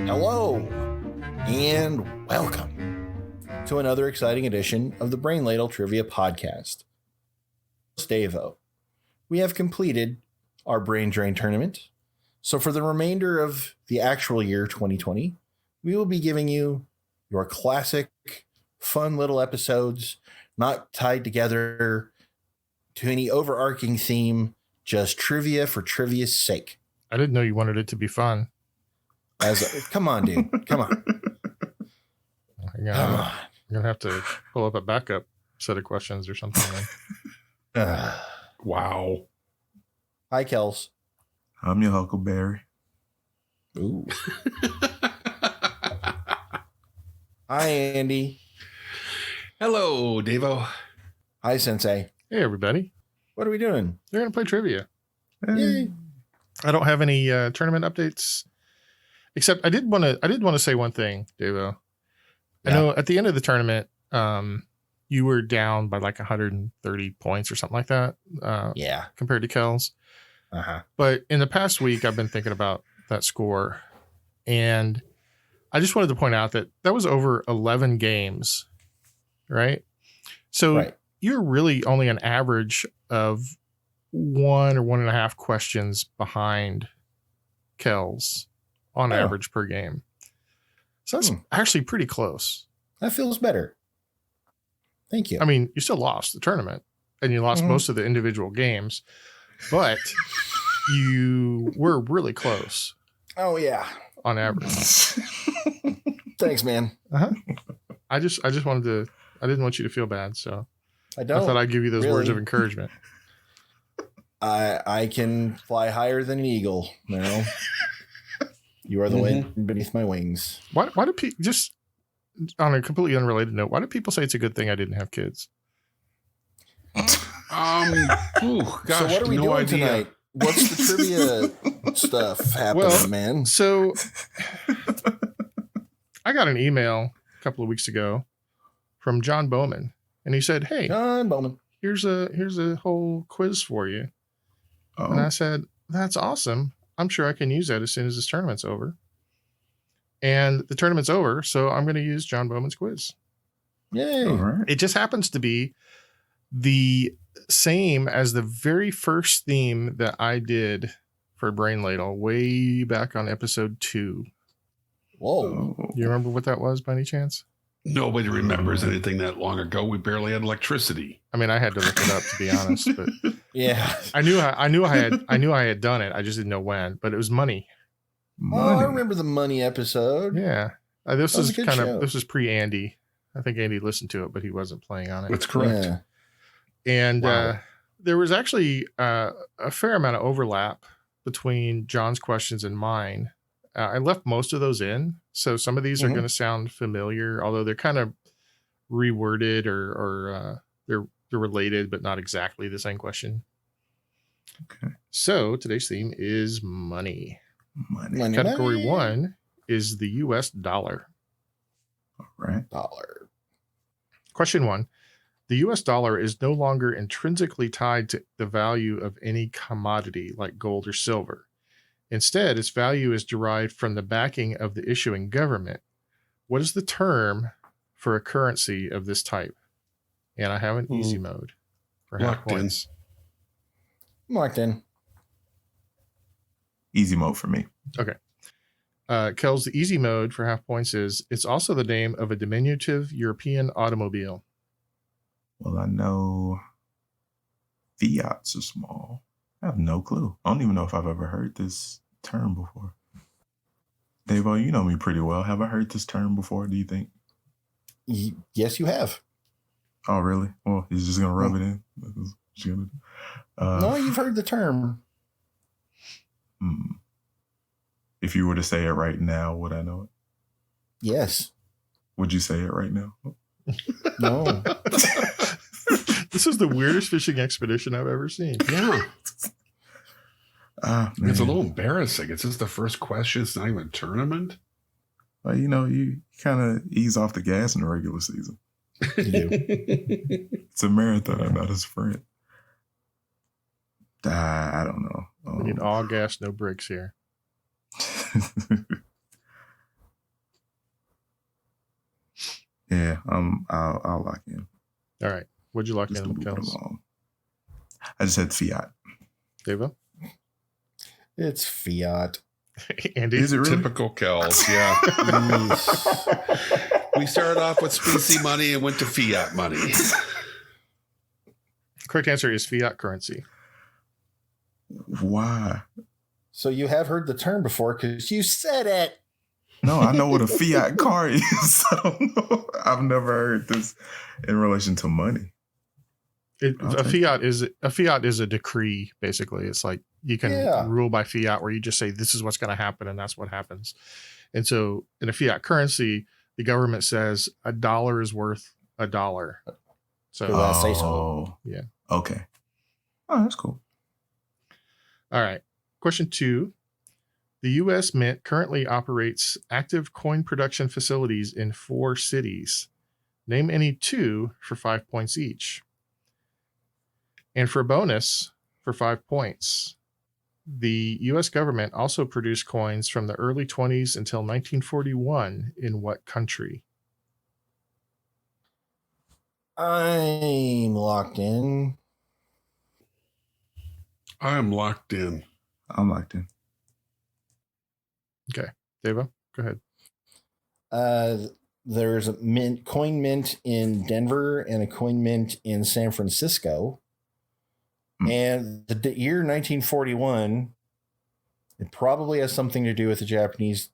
Hello, and welcome to another exciting edition of the Brain Ladle Trivia Podcast. Stavo, we have completed our Brain Drain tournament, so for the remainder of the actual year 2020, we will be giving you your classic, fun little episodes, not tied together to any overarching theme, just trivia for trivia's sake. I didn't know you wanted it to be fun. Come on, dude. Come on. Come on. You're going to have to pull up a backup set of questions or something. Wow. Hi, Kels. I'm your Huckleberry. Ooh. Hi, Andy. Hello, Davo. Hi, Sensei. Hey, everybody. What are we doing? They're going to play trivia. Yay. I don't have any tournament updates, except I did want to say one thing, Davo. I know at the end of the tournament, you were down by like 130 points or something like that. Compared to Kels. Uh-huh. But in the past week, I've been thinking about that score, and I just wanted to point out that was over 11 games, right? So you're really only an average of 1 or 1.5 questions behind Kels on average per game. So that's actually pretty close. That feels better. Thank you. I mean, you still lost the tournament and you lost most of the individual games, but you were really close. Oh, yeah. On average. Thanks, man. Uh-huh. I just wanted to, I didn't want you to feel bad. So I thought I'd give you those words of encouragement. I can fly higher than an eagle, you know. You are the wind beneath my wings. Why do people, just on a completely unrelated note, why do people say it's a good thing I didn't have kids? Gosh, so what are we doing tonight? What's the trivia stuff happening, man? So I got an email a couple of weeks ago from John Bowman, and he said, "Hey, John Bowman, here's a whole quiz for you." Oh. And I said, "That's awesome. I'm sure I can use that as soon as this tournament's over." And the tournament's over, so I'm going to use John Bowman's quiz. Yay. All right. It just happens to be the same as the very first theme that I did for Brain Ladle way back on episode 2. Whoa. You remember what that was by any chance? Nobody remembers anything that long ago. We barely had electricity. I mean, I had to look it up to be honest, but yeah, I knew I had done it. I just didn't know when, but it was money. Oh, I remember the money episode. Yeah. This was pre-Andy. I think Andy listened to it, but he wasn't playing on it. That's correct. Yeah. And there was actually a fair amount of overlap between John's questions and mine. I left most of those in. So some of these are going to sound familiar, although they're kind of reworded or they're related, but not exactly the same question. Okay. So today's theme is money. Money. Category 1 is the US dollar. All right. Dollar. Question 1. The US dollar is no longer intrinsically tied to the value of any commodity like gold or silver. Instead, its value is derived from the backing of the issuing government. What is the term for a currency of this type? And I have an easy mode for half points. Locked in. Easy mode for me. Okay. Kels, the easy mode for half points is it's also the name of a diminutive European automobile. Well, I know Fiats are small. I have no clue. I don't even know if I've ever heard this term before. Davo, you know me pretty well. Have I heard this term before, do you think? Yes, you have. Oh, really? Well, he's just going to rub it in? No, you've heard the term. If you were to say it right now, would I know it? Yes. Would you say it right now? No. This is the weirdest fishing expedition I've ever seen. Yeah. Man. It's a little embarrassing. It's just the first question. It's not even a tournament. Well, you kind of ease off the gas in the regular season. You do. It's a marathon, not a sprint. I don't know. We need all gas, no brakes here. Yeah, I'll lock in. All right. What'd you lock Just in, to move it Kels? along. I just said fiat. Devo? It's fiat. Andy? Is it really? Typical Kells, yeah. We started off with specie money and went to fiat money. Correct answer is fiat currency. Why? So you have heard the term before because you said it. No, I know what a fiat car is. I don't know. I've never heard this in relation to money. A fiat is a decree, basically. It's like you can rule by fiat, where you just say this is what's going to happen, and that's what happens. And so, in a fiat currency, the government says $1 is worth $1. So, say so. Yeah. Okay. Oh, that's cool. All right. Question 2. The U.S. Mint currently operates active coin production facilities in 4 cities. Name any 2 for 5 points each. And for a bonus, for 5 points, the U.S. government also produced coins from the early 20s until 1941 in what country? I'm locked in. I'm locked in. I'm locked in. Okay. Devo, go ahead. There's a coin mint in Denver and a coin mint in San Francisco. And the year 1941, it probably has something to do with the Japanese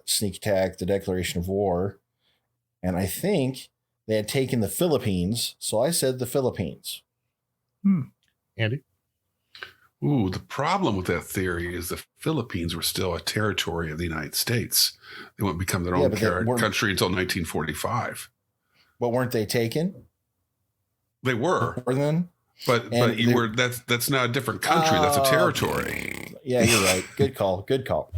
sneak attack, the declaration of war. And I think they had taken the Philippines. So I said the Philippines. Andy? Ooh, the problem with that theory is the Philippines were still a territory of the United States. They wouldn't become their own country until 1945. But weren't they taken? They were. Then? But you were that's not a different country. That's a territory. Yeah, you're right. Good call. Good call.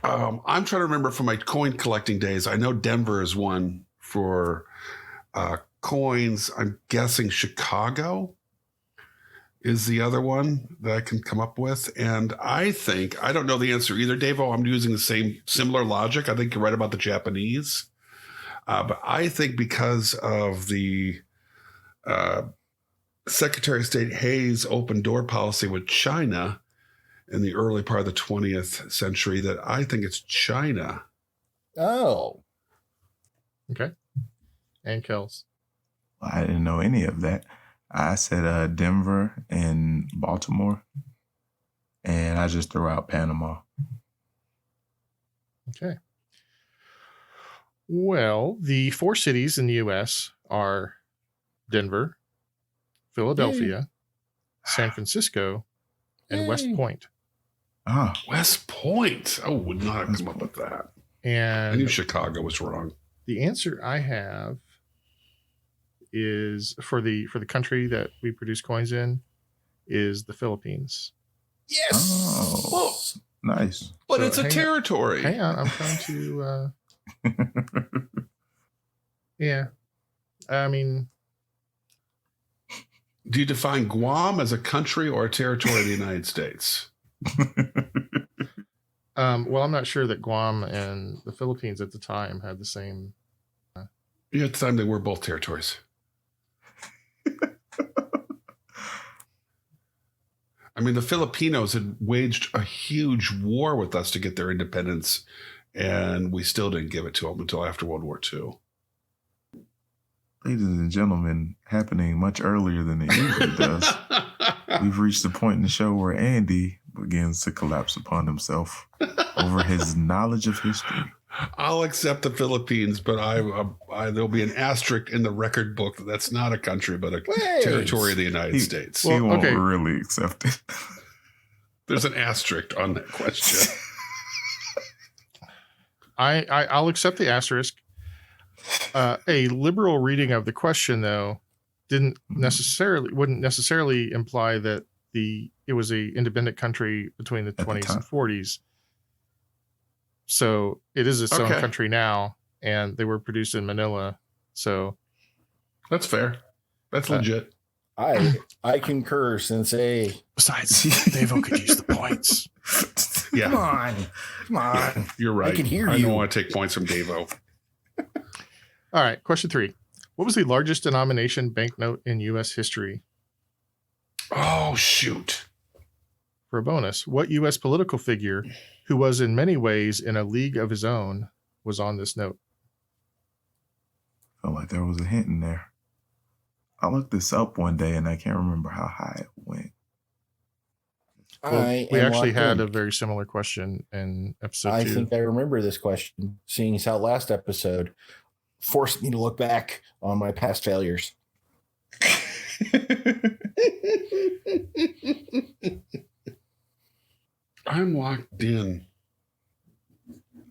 I'm trying to remember from my coin collecting days. I know Denver is one for coins. I'm guessing Chicago is the other one that I can come up with. And I think, I don't know the answer either, Davo. I'm using the similar logic. I think you're right about the Japanese. But I think because of the Secretary of State Hayes' open door policy with China in the early part of the 20th century, that I think it's China. Oh. Okay. And Kels? Well, I didn't know any of that. I said Denver and Baltimore, and I just threw out Panama. Okay. Well, the 4 cities in the U.S. are Denver, Philadelphia, San Francisco, and West Point. West Point. I would not have come up with that. And I knew Chicago was wrong. The answer I have is for the country that we produce coins in is the Philippines. Yes. Oh, nice. But so it's a territory. Hang on, I'm trying to. Yeah, I mean, do you define Guam as a country or a territory of the United States? Well, I'm not sure that Guam and the Philippines at the time had the same. Yeah, at the time they were both territories. I mean, the Filipinos had waged a huge war with us to get their independence, and we still didn't give it to them until after World War II. Ladies and gentlemen, happening much earlier than it usually does. We've reached the point in the show where Andy begins to collapse upon himself over his knowledge of history. I'll accept the Philippines, but there'll be an asterisk in the record book that that's not a country, but a territory of the United States. He won't really accept it. There's an asterisk on that question. I'll accept the asterisk. A liberal reading of the question, though, wouldn't necessarily imply that it was a independent country between the 20s and 40s. So it is its own country now, and they were produced in Manila. So that's fair. That's legit. I concur, Sensei. Besides, Devo could use the points. Yeah. Come on. Yeah, you're right. I can hear you. I don't want to take points from Devo. All right. Question 3. What was the largest denomination banknote in U.S. history? Oh, shoot. For a bonus, what U.S. political figure, who was in many ways in a league of his own, was on this note? Felt like there was a hint in there. I looked this up one day and I can't remember how high it went. Well, we actually had a very similar question in episode 2. I think I remember this question, seeing as how last episode forced me to look back on my past failures. I'm locked in.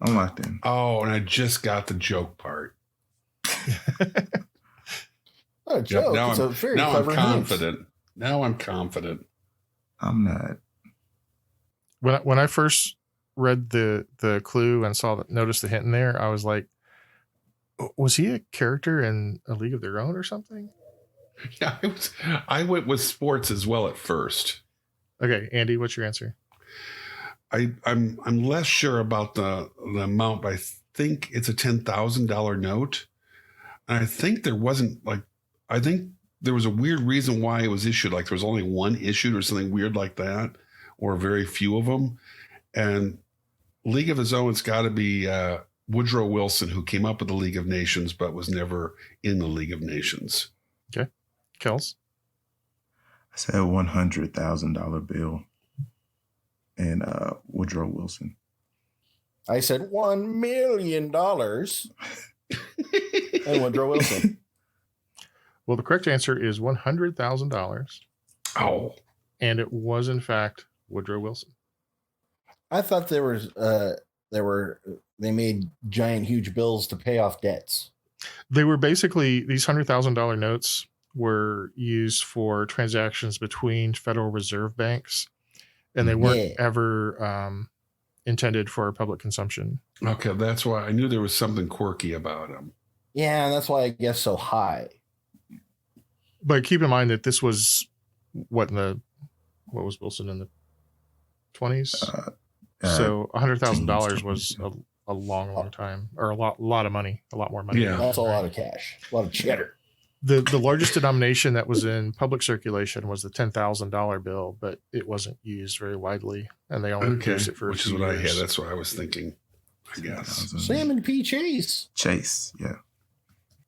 I'm locked in. Oh, and I just got the joke part. Not a joke. Now it's I'm, a very now I'm clever confident. hint. Now I'm confident. I'm not. When I first read the clue and noticed the hint in there, I was like, was he a character in A League of Their Own or something? Yeah, I went with sports as well at first. Okay, Andy, what's your answer? I'm less sure about the amount, but I think it's a $10,000 note. And I think there wasn't I think there was a weird reason why it was issued. Like there was only one issued or something weird like that, or very few of them. And League of His Own, it's got to be Woodrow Wilson, who came up with the League of Nations, but was never in the League of Nations. Okay. Kels? I said $100,000 bill and Woodrow Wilson. I said $1 million and Woodrow Wilson. Well, the correct answer is $100,000. Oh. And it was, in fact, Woodrow Wilson. I thought they made giant, huge bills to pay off debts. They were basically, these $100,000 notes were used for transactions between Federal Reserve banks, and they weren't ever intended for public consumption. Okay, that's why I knew there was something quirky about them. Yeah, and that's why I guess so high. But keep in mind that this was what was Wilson in the 20s? So $100,000 was a long time, or a lot of money, a lot more money. Yeah, that's a lot of cash, a lot of cheddar. The largest denomination that was in public circulation was the $10,000 bill, but it wasn't used very widely, and they only used it for which is what I had. That's what I was thinking. I guess Salmon P. Chase. Chase, yeah,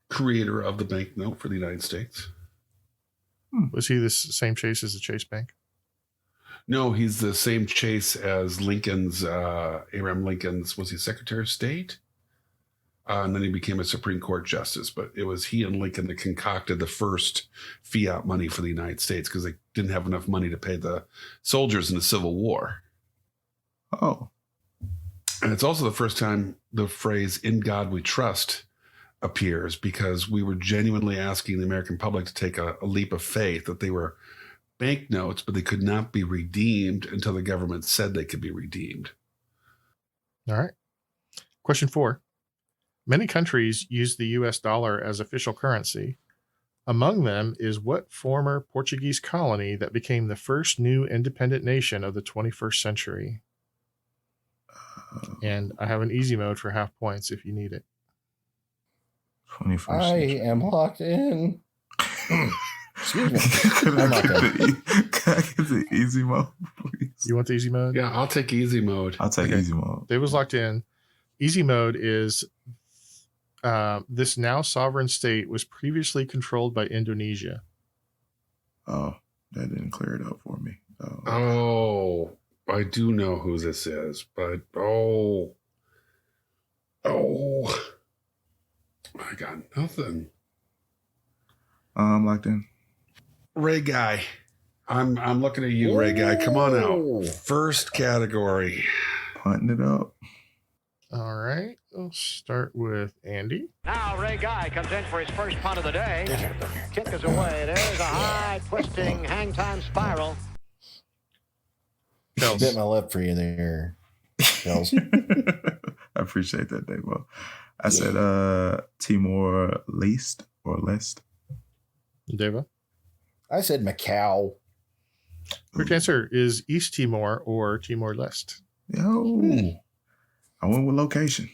creator of the banknote for the United States. Was he the same Chase as the Chase Bank? No, he's the same Chase as Lincoln's, Abraham Lincoln's, was he Secretary of State? And then he became a Supreme Court justice. But it was he and Lincoln that concocted the first fiat money for the United States because they didn't have enough money to pay the soldiers in the Civil War. Oh. And it's also the first time the phrase "in God we trust" appears, because we were genuinely asking the American public to take a leap of faith that they were banknotes, but they could not be redeemed until the government said they could be redeemed. All right. Question 4. Many countries use the U.S. dollar as official currency. Among them is what former Portuguese colony that became the first new independent nation of the 21st century? And I have an easy mode for half points if you need it. 21st I century. am locked in. Excuse me. Can I get the easy mode, please? You want the easy mode? Yeah, I'll take easy mode. I'll take easy mode. Dave was locked in. Easy mode is this now sovereign state was previously controlled by Indonesia. Oh, that didn't clear it up for me. Oh, I do know who this is, but I got nothing. I'm locked in. Ray Guy. I'm looking at you, Ray Guy. Come on out. First category. Punting it up. All right. We'll start with Andy. Now Ray Guy comes in for his first punt of the day. Kick is away. There's a high, twisting, hang time spiral. Kels. Bit my lip for you there, Kels. I appreciate that, Dave. I said Timor Leste or Leste. Deva. I said Macau. Correct answer is East Timor or Timor Leste. Yo. I went with location.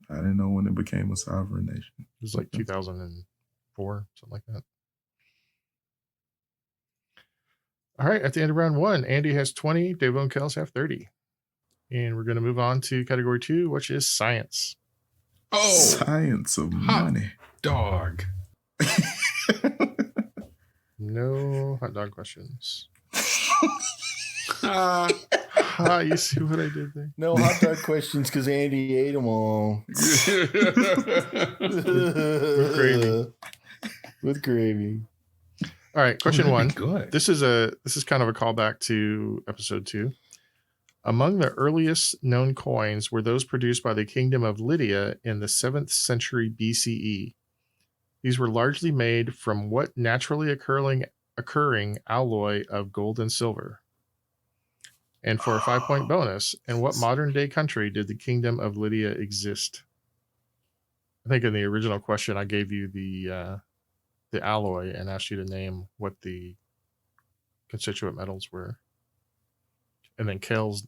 I didn't know when it became a sovereign nation. It was like 2004, something like that. All right, at the end of round 1, Andy has 20, Davo and Kels have 30. And we're going to move on to category 2, which is science. Oh, Science of money. dog. No hot dog questions. Uh, You see what I did there? No hot dog questions because Andy ate them all. With gravy. With gravy. All right, question 1. Good. This is kind of a callback to episode 2. Among the earliest known coins were those produced by the Kingdom of Lydia in the 7th century BCE. These were largely made from what naturally occurring alloy of gold and silver? And for a 5-point bonus, in what modern day country did the Kingdom of Lydia exist? I think in the original question I gave you the alloy and asked you to name what the constituent metals were. And then Kel's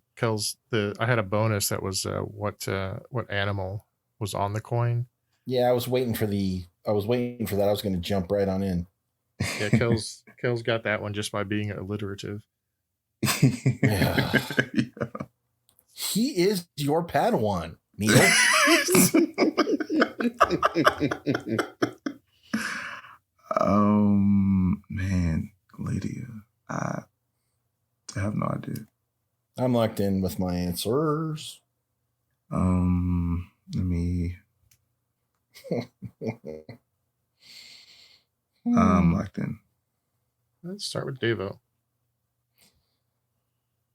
I had a bonus that was what animal was on the coin. Yeah, I was waiting for that. I was going to jump right on in. Yeah, Kel's got that one just by being alliterative. Yeah. He is your Padawan, Neil. Man, Lydia. I have no idea. I'm locked in with my answers. Let me. I'm locked in. Let's start with Davo.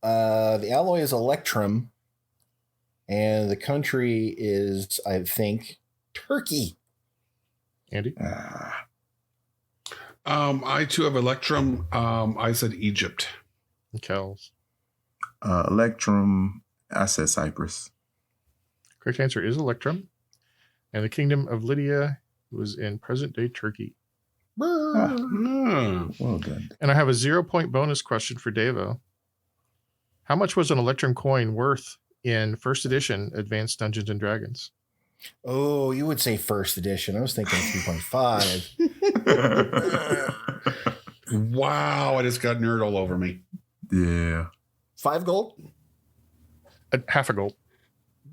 The alloy is electrum, and the country is, I think, Turkey. Andy? I too have Electrum. I said Egypt. And Kel's. Electrum. I said Cyprus. Correct answer is Electrum. And the Kingdom of Lydia was in present-day Turkey. Well done. And I have a 0-point bonus question for Davo. How much was an Electrum coin worth in first edition Advanced Dungeons and Dragons? Oh, you would say first edition. I was thinking 3.5. Wow, I just got nerd all over me. Yeah. 5 gold? Half a gold.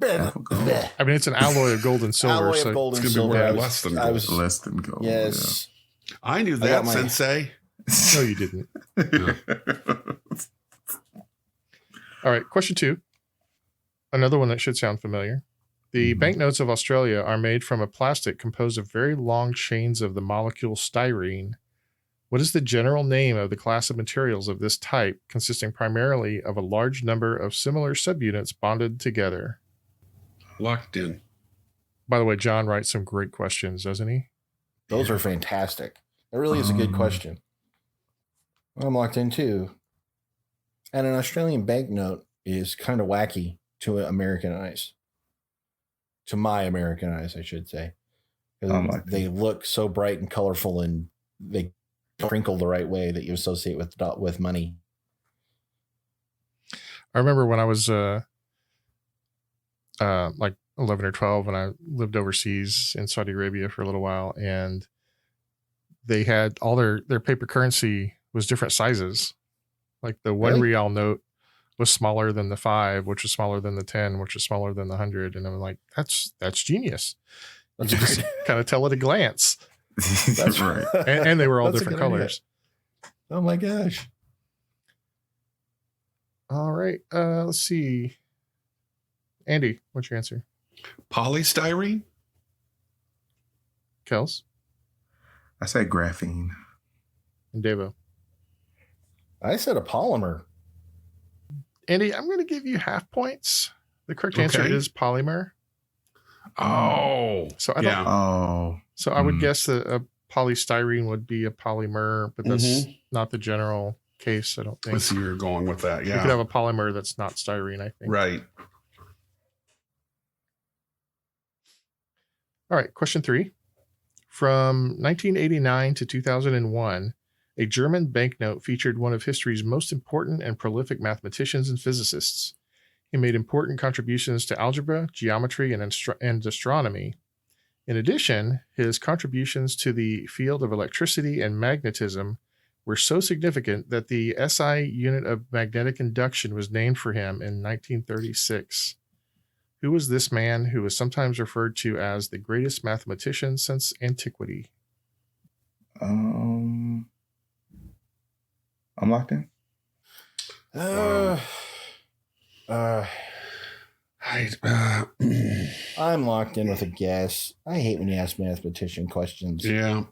Half a gold. I mean, it's an alloy of gold and silver. Alloy so of gold it's and gonna be silver. worth less than gold. I was Less than gold. yes. I knew I that, got my- Sensei. No, you didn't. Yeah. All right, question 2. Another one that should sound familiar. The banknotes of Australia are made from a plastic composed of very long chains of the molecule styrene. What is the general name of the class of materials of this type, consisting primarily of a large number of similar subunits bonded together? Locked in. By the way, John writes some great questions, doesn't he? Those are fantastic. That really is a good question. I'm locked in too. And an Australian banknote is kind of wacky to American eyes. To my American eyes, I should say. They look so bright and colorful, and they crinkle the right way that you associate with money. I remember when I was like 11 or 12 when I lived overseas in Saudi Arabia for a little while, and they had all their paper currency was different sizes. Like the 1 real note was smaller than the 5, which was smaller than the 10, which was smaller than the 100. And I'm like, that's genius. You can just kind of tell at a glance. That's right. And they were all That's a different good idea. colors. Oh my gosh. All right. Let's see. Andy, what's your answer? Polystyrene? Kels I said graphene. and Davo. I said a polymer. Andy, I'm going to give you half points. The correct answer Okay. is polymer. Oh. So I don't. Yeah. Oh. So I would guess that a polystyrene would be a polymer, but that's not the general case. I don't I think. see where you're going with that. You Yeah. could have a polymer that's not styrene, I think. Right. All right. Question 3. From 1989 to 2001, a German banknote featured one of history's most important and prolific mathematicians and physicists. He made important contributions to algebra, geometry, and astronomy. In addition, his contributions to the field of electricity and magnetism were so significant that the SI unit of magnetic induction was named for him in 1936. Who was this man who is sometimes referred to as the greatest mathematician since antiquity? I'm locked in. I'm locked in with a guess. I hate when you ask mathematician questions. Yeah.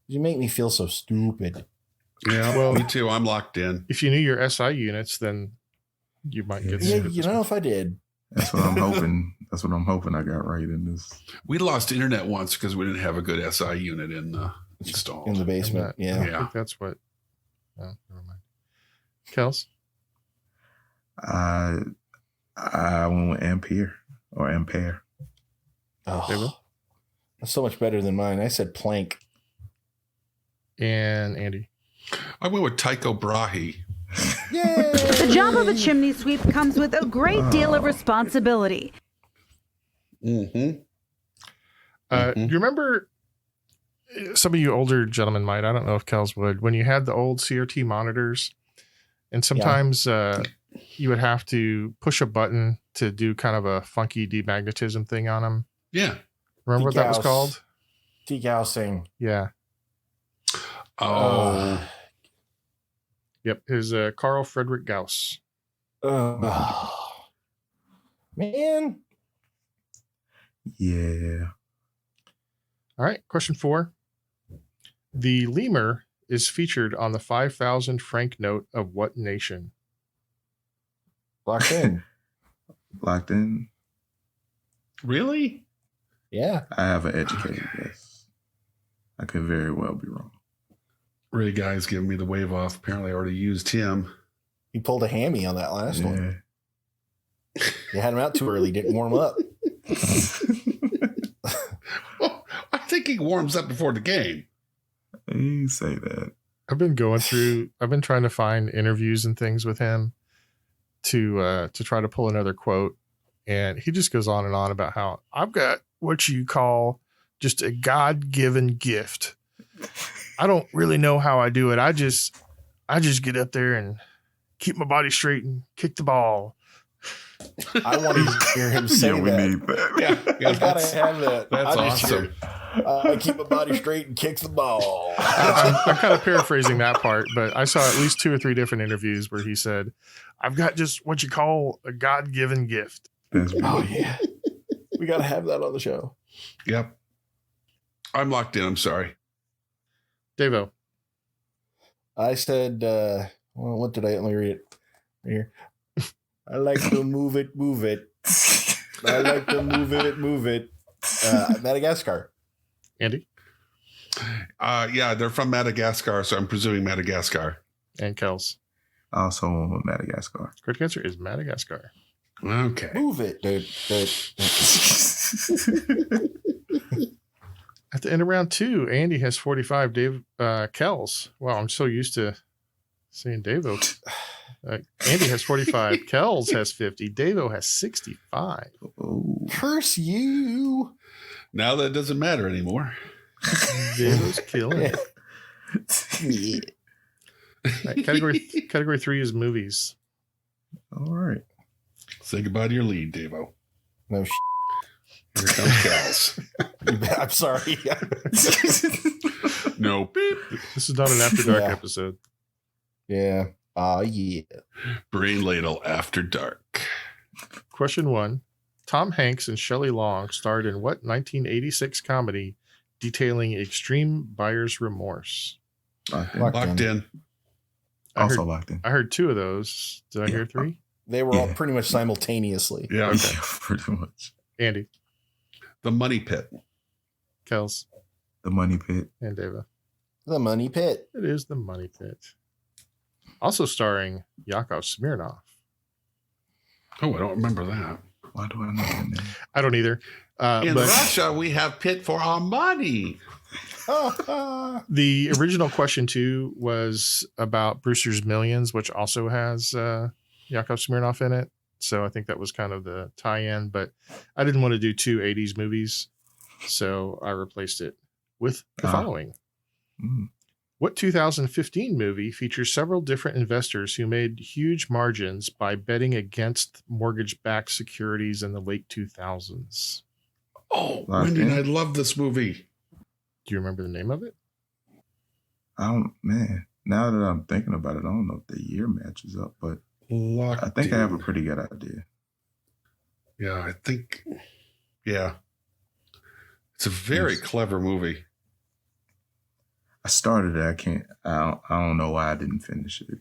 You make me feel so stupid. Yeah, Well, me too. I'm locked in. If you knew your SI units, then you might get Yeah, some. you know, if I did. That's what I'm hoping. That's what I'm hoping I got right in this. We lost internet once because we didn't have a good SI unit installed. In the basement. I Yeah. think that's what. Oh, never mind. Kels? I went with ampere or ampere. Oh, that's so much better than mine. I said Planck. And Andy? I went with Tycho Brahe. Yay! The job of a chimney sweep comes with a great deal of responsibility. Mm-hmm. Do you remember, some of you older gentlemen might, I don't know if Kels would, when you had the old CRT monitors, and sometimes you would have to push a button to do kind of a funky demagnetism thing on them. Yeah. Remember what that was called? Degaussing. Yeah. Oh. Yep. It was Carl Friedrich Gauss. Man. Yeah. All right. Question 4. The lemur is featured on the 5,000 franc note of what nation? Locked in. Locked in. Really? Yeah. I have an educated guess. I could very well be wrong. Ray Guy's giving me the wave off. Apparently I already used him. He pulled a hammy on that last one. Yeah. You had him out too early. Didn't warm up. Well, I think he warms up before the game. You say that. I've been trying to find interviews and things with him to try to pull another quote. And he just goes on and on about how I've got what you call just a God-given gift. I don't really know how I do it. I just get up there and keep my body straight and kick the ball. I want to hear him say We that. need that. I gotta have that. That's I just awesome. I keep my body straight and kick the ball. I'm kind of paraphrasing that part, but I saw at least 2 or 3 different interviews where he said, I've got just what you call a God-given gift. That's Oh yeah, we gotta have that on the show. Yep. I'm locked in. I'm sorry. Davo. I said, well, what did I? Let me read it right here. I like to move it. I like to move it. Madagascar. Andy Yeah, they're from Madagascar, so I'm presuming Madagascar. and Kels. I also went with Madagascar. Correct answer is Madagascar. Okay. Move it. At the end of round 2, Andy has 45. Kels. Wow, I'm so used to seeing Davo. Andy has 45. Kels has 50. Davo has 65. Oh. Curse you. Now that doesn't matter anymore. Davo's killing it. Yeah. All right, category 3 is movies. All right. Say goodbye to your lead, Davo. No Here comes Cal's. I'm sorry. No beep. This is not an After Dark Yeah. episode. Yeah. Yeah. Brain Ladle After Dark. Question 1. Tom Hanks and Shelley Long starred in what 1986 comedy detailing extreme buyer's remorse? Locked in. Locked in. Also locked in. I heard 2 of those. Did I hear 3? They were all Yeah. pretty much simultaneously. Yeah. Okay. Yeah, pretty much. Andy, The Money Pit. Kels, The Money Pit. and Dava. The Money Pit. It is The Money Pit. Also starring Yakov Smirnoff. Oh, I don't remember that. Why do I know that name? I don't either. In But Russia, we have pit for our money. the original question 2 was about Brewster's Millions, which also has Yakov Smirnoff in it. So I think that was kind of the tie-in, but I didn't want to do two 80s movies. So I replaced it with the following. What 2015 movie features several different investors who made huge margins by betting against mortgage-backed securities in the late 2000s? Oh, Wendy and I love this movie. Do you remember the name of it? Man, now that I'm thinking about it, I don't know if the year matches up, but I think I have a pretty good idea. Yeah, I think, it's a very clever movie. I started it. I don't know why I didn't finish it.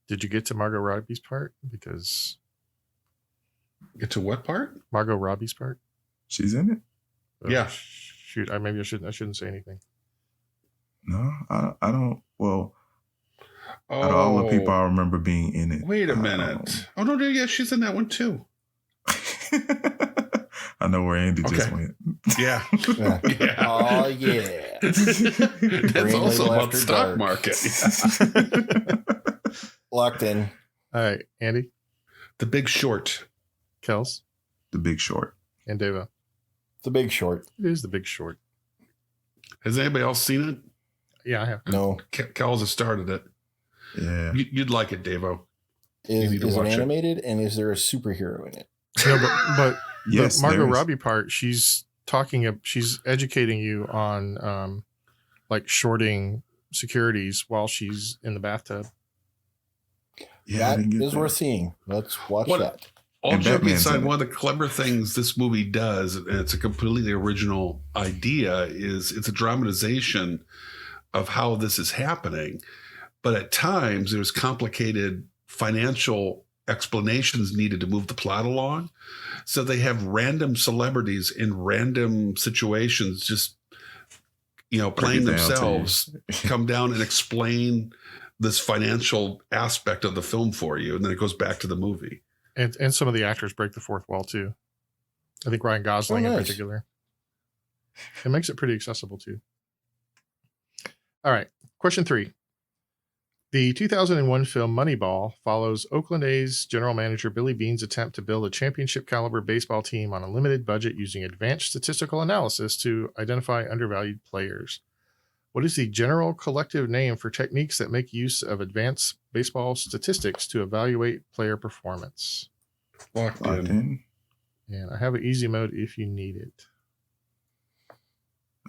Did you get to Margot Robbie's part? Because get to what part? Margot Robbie's part. She's in it. Yeah. Shoot, I shouldn't say anything. No, I don't. Well, out of all the people I remember being in it. Wait a minute. Oh no, yeah, she's in that one too. I know where Andy just went. Yeah. Oh yeah. That's also about the stock market. Locked in. All right, Andy. The Big Short. Kels. The Big Short. And Deva. The Big Short. It is The Big Short. Has anybody else seen it? Yeah, I have. No. Kels has started it. Yeah. You'd like it, Davo. Is it animated and is there a superhero in it? No, but yes, the Margot Robbie part, she's educating you on like shorting securities while she's in the bathtub. Yeah, that is worth seeing. Let's watch that. All joking aside, one of the clever things this movie does, and it's a completely original idea, is it's a dramatization of how this is happening. But at times, there's complicated financial explanations needed to move the plot along. So they have random celebrities in random situations just, playing themselves, come down and explain this financial aspect of the film for you. And then it goes back to the movie. And some of the actors break the fourth wall too. I think Ryan Gosling in particular. It makes it pretty accessible too. All right. Question 3. The 2001 film Moneyball follows Oakland A's general manager Billy Beane's attempt to build a championship caliber baseball team on a limited budget using advanced statistical analysis to identify undervalued players. What is the general collective name for techniques that make use of advanced baseball statistics to evaluate player performance? Locked in. And I have an easy mode if you need it.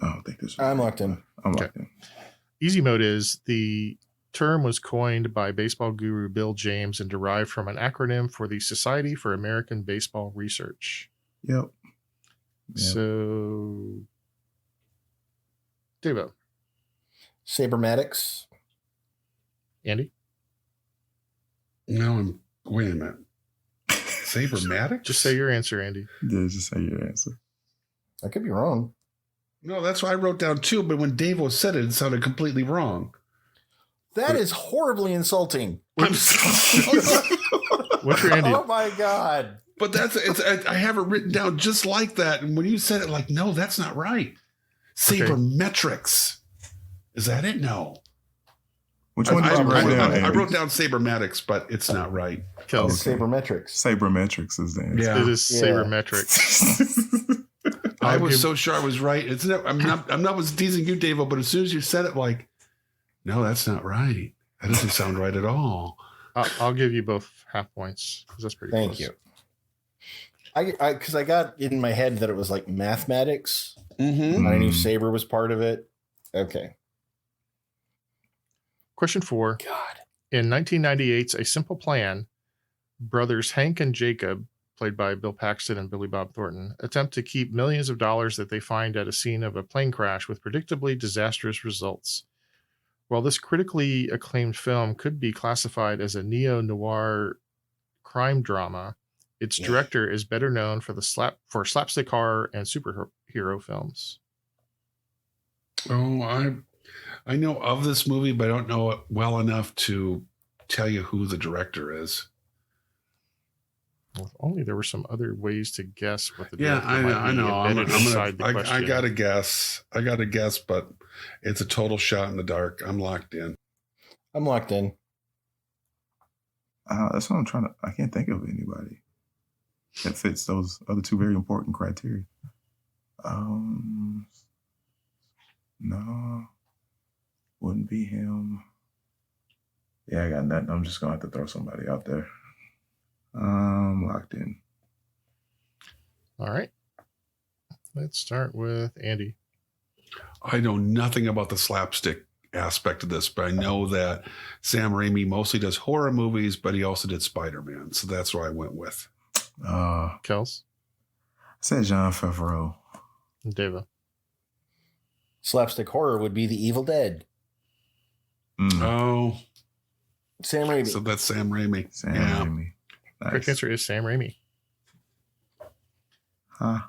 I don't think this. I'm locked in. Locked in. Easy mode is the term was coined by baseball guru Bill James and derived from an acronym for the Society for American Baseball Research. Yep. So, Devo. Sabermatics. Andy? No, wait a minute. Sabermatics? Just say your answer, Andy. Yeah, just say your answer. I could be wrong. No, that's what I wrote down too, but when Davo said it, it sounded completely wrong. That is horribly insulting. I'm sorry. What's your Andy? Oh my God. But I have it written down just like that. And when you said it, like, no, that's not right. Sabermetrics. Is that it? No. Which one did you write down? I wrote down sabermatics, but it's not right. It's sabermetrics. Sabermetrics is the answer. Yeah. It is sabermetrics. I was so sure I was right. I'm not was teasing you, Davo, but as soon as you said it, like, no, that's not right. That doesn't sound right at all. I'll give you both half points because that's pretty Thank close. you. Because I got in my head that it was like mathematics. Mm-hmm. I knew Saber was part of it. Okay. Question 4. God. In 1998's A Simple Plan, brothers Hank and Jacob, played by Bill Paxton and Billy Bob Thornton, attempt to keep millions of dollars that they find at a scene of a plane crash with predictably disastrous results. While this critically acclaimed film could be classified as a neo-noir crime drama, its director is better known for slapstick horror and superhero films. Oh, I know of this movie, but I don't know it well enough to tell you who the director is. Well, if only there were some other ways to guess what the Yeah, director I know. I got to guess. But it's a total shot in the dark. I'm locked in. I'm locked in. That's what I'm trying to. I can't think of anybody that fits those other two very important criteria. No, wouldn't be him. Yeah, I got nothing. I'm just gonna have to throw somebody out there. Locked in. All right. Let's start with Andy. I know nothing about the slapstick aspect of this, but I know that Sam Raimi mostly does horror movies, but he also did Spider-Man. So that's what I went with. Kels? I said Jon Favreau. Deva? Slapstick horror would be The Evil Dead. Oh. Sam Raimi. So that's Sam Raimi. Sam Raimi. Nice. Correct answer is Sam Raimi. Huh.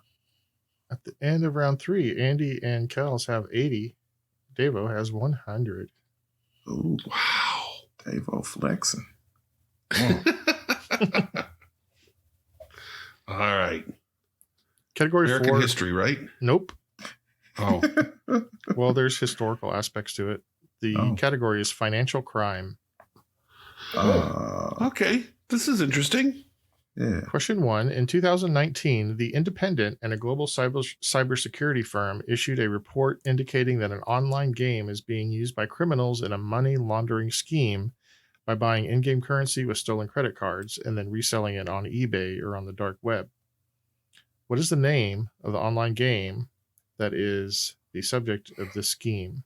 At the end of round 3, Andy and Kels have 80. Devo has 100. Ooh. Wow. Devo flexing. All right. Category American 4. history, right? Nope. Oh. Well, there's historical aspects to it. The category is financial crime. Okay. This is interesting. Yeah. Question 1. In 2019, The Independent and a global cybersecurity firm issued a report indicating that an online game is being used by criminals in a money laundering scheme by buying in-game currency with stolen credit cards and then reselling it on eBay or on the dark web. What is the name of the online game that is the subject of this scheme?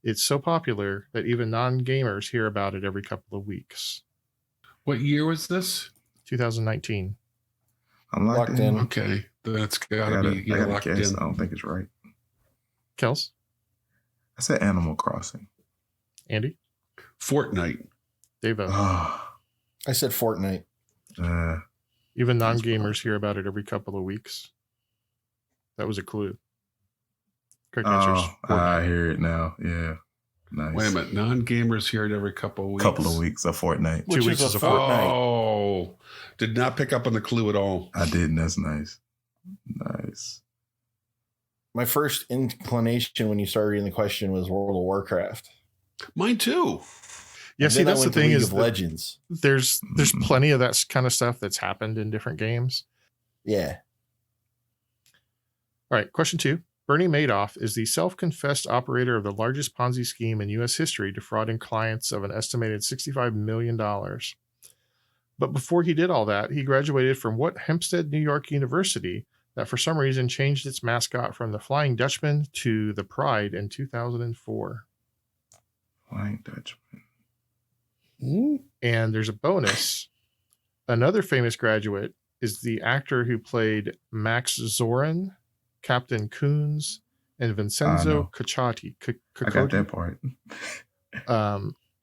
It's so popular that even non-gamers hear about it every couple of weeks. What year was this? 2019. I'm locked in. Okay. That's gotta be locked guess. in. I don't think it's right. Kels? I said Animal Crossing. Andy? Fortnite. Devo? I said Fortnite. Even non-gamers hear about it every couple of weeks. That was a clue. Correct answer is Fortnite. I hear it now. Yeah. Nice. Wait a minute. Non-gamers hear it every couple of weeks. Couple of weeks of Fortnite. 2 weeks is a Fortnite. Oh. Did not pick up on the clue at all. I didn't. That's nice. Nice. My first inclination when you started reading the question was World of Warcraft. Mine too. Yeah, And see, then I that's the went to thing League is of Legends. there's plenty of that kind of stuff that's happened in different games. Yeah. All right, question 2. Bernie Madoff is the self-confessed operator of the largest Ponzi scheme in U.S. history, defrauding clients of an estimated $65 million. But before he did all that, he graduated from what Hempstead, New York University that for some reason changed its mascot from the Flying Dutchman to the Pride in 2004. Flying Dutchman. And there's a bonus. Another famous graduate is the actor who played Max Zorin, Captain Coons, and Vincenzo Cacciati. I got that part.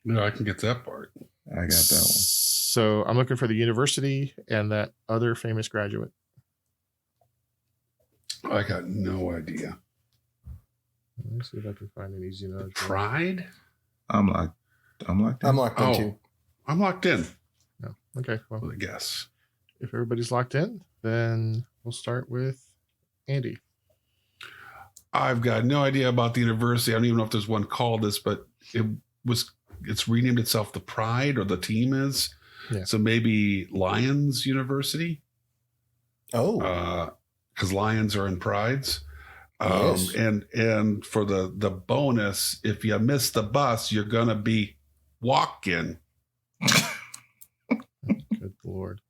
No, I can get that part. I got that one. So I'm looking for the university and that other famous graduate. I got no idea. Let me see if I can find an easy nudge. Pride? I'm locked in. I'm locked in too. I'm locked in. No. Okay. Well, I guess. if everybody's locked in, then we'll start with Andy. I've got no idea about the university. I don't even know if there's one called this, but it's renamed itself the Pride, or the team is. Yeah. So maybe Lions University. Oh. Because Lions are in Prides. Yes. And for the bonus, if you miss the bus, you're gonna be walking. Good Lord.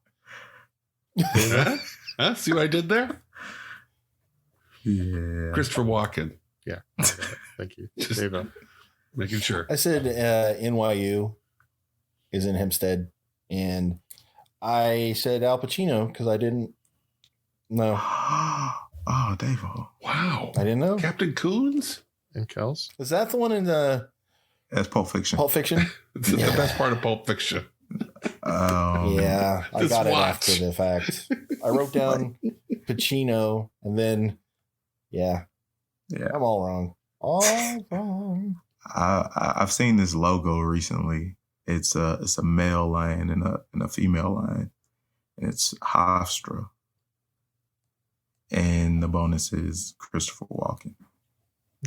Huh? See what I did there? Yeah. Christopher Walken. Yeah. Thank you. Just Deva. making sure. I said NYU is in Hempstead, and I said Al Pacino because I didn't know. Oh, Davo. Wow. I didn't know. Captain Coons? And Kels? Is that the one in the That's Pulp Fiction. Pulp Fiction? It's the best part of Pulp Fiction. Yeah, I Just got it watch. after the fact. I wrote down Pacino, and then, yeah, I'm all wrong. All wrong. I've seen this logo recently. It's a male lion and a female lion, and it's Hofstra. And the bonus is Christopher Walken.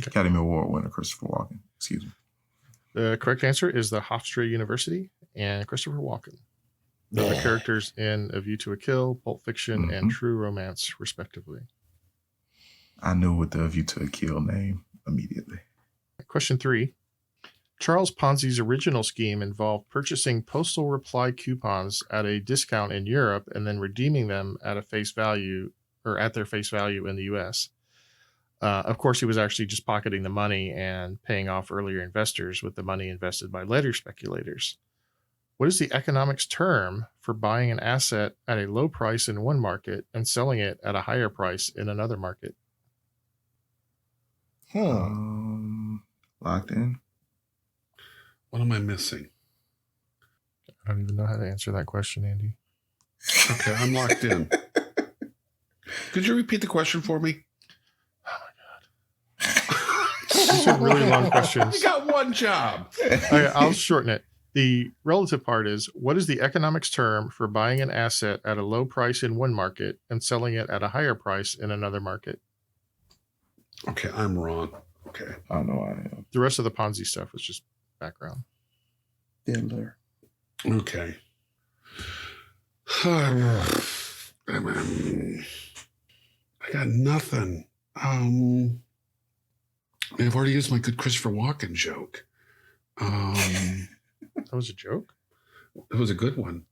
Okay. Academy Award winner Christopher Walken. Excuse me. The correct answer is the Hofstra University and Christopher Walken. They're the characters in A View to a Kill, Pulp Fiction, and True Romance, respectively. I knew with the View to a Kill name immediately. Question 3. Charles Ponzi's original scheme involved purchasing postal reply coupons at a discount in Europe and then redeeming them at their face value in the U.S. Of course, he was actually just pocketing the money and paying off earlier investors with the money invested by later speculators. What is the economics term for buying an asset at a low price in one market and selling it at a higher price in another market? Locked in. What am I missing? I don't even know how to answer that question, Andy. Okay, I'm locked in. Could you repeat the question for me? These are really long questions. I got one job. Okay, I'll shorten it. The relative part is, what is the economics term for buying an asset at a low price in one market and selling it at a higher price in another market? Okay, I'm wrong. Okay. I know I am. The rest of the Ponzi stuff was just background. Diddler. Okay. I got nothing. I've already used my good Christopher Walken joke. That was a joke? It was a good one.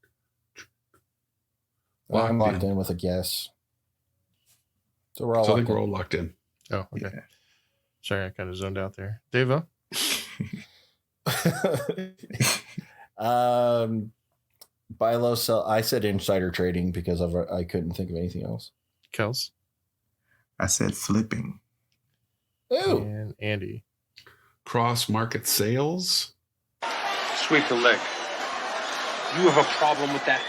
Well, I'm locked in with a guess. So we're all I locked think we're in. all locked in. Oh, okay. Yeah. Sorry, I kind of zoned out there. Deva? Buy low, sell. I said insider trading because I couldn't think of anything else. Kels? I said flipping. Ooh. And Andy? Cross market sales. Sweep the leg. You have a problem with that?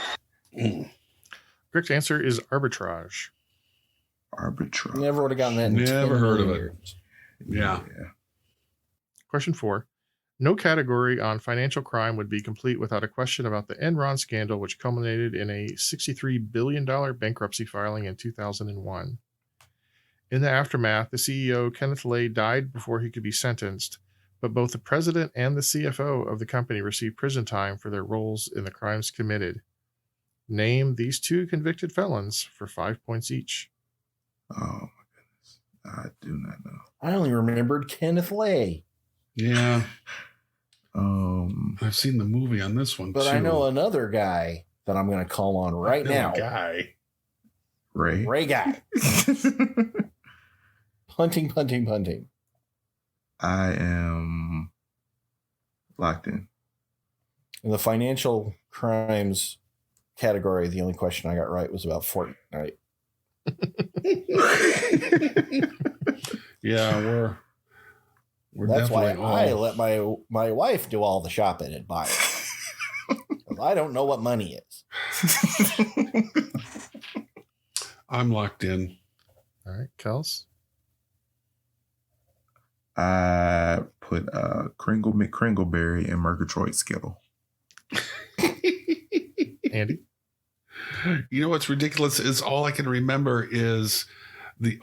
Correct answer is arbitrage. Arbitrage. Never would have gotten that in Never 10 heard of million it. years. Yeah. Question 4. No category on financial crime would be complete without a question about the Enron scandal, which culminated in a $63 billion bankruptcy filing in 2001. In the aftermath, the CEO, Kenneth Lay, died before he could be sentenced, but both the president and the CFO of the company received prison time for their roles in the crimes committed. Name these two convicted felons for 5 points each. Oh my goodness. I do not know. I only remembered Kenneth Lay. Yeah. I've seen the movie on this one, But too. I know another guy that I'm going to call on right now. Guy. Ray Guy. Punting. I am locked in. In the financial crimes category, the only question I got right was about Fortnite. Yeah, we're That's why definitely I all- let my wife do all the shopping and buy it. 'Cause I don't know what money is. I'm locked in. All right, Kels? I put Kringle McKringleberry and Murgatroyd Skittle. Andy? You know what's ridiculous is all I can remember is the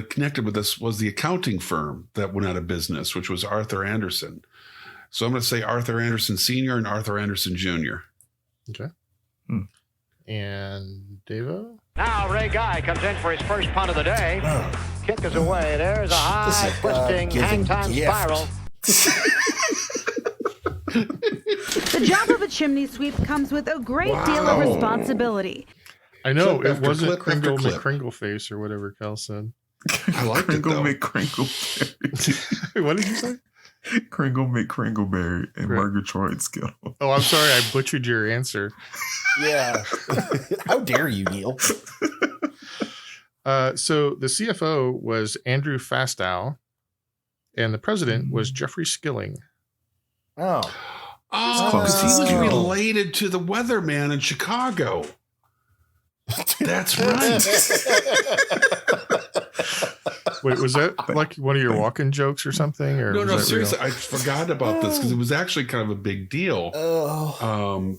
connected with this was the accounting firm that went out of business, which was Arthur Anderson. So I'm going to say Arthur Anderson Sr. and Arthur Anderson Jr. Okay. And Deva? Now Ray Guy comes in for his first punt of the day. Kick is away. There's a high twisting hang time spiral. The job of a chimney sweep comes with a great deal of responsibility. I know Clip it after wasn't clip after Kringle clip. McKringleface or whatever Kel said. I liked it, Kringle though. McKringleberry. What did you say? Kringle McKringleberry and Right. Murgatroyd Skittle. Oh, I'm sorry. I butchered your answer. Yeah. How dare you, Neil? So the CFO was Andrew Fastow, and the president was Jeffrey Skilling. Oh. Oh, close because to he was skill. related to the weatherman in Chicago. That's right. Wait, was that like one of your walk-in jokes or something? Or No, was no, that seriously, real? I forgot about this because it was actually kind of a big deal. Oh.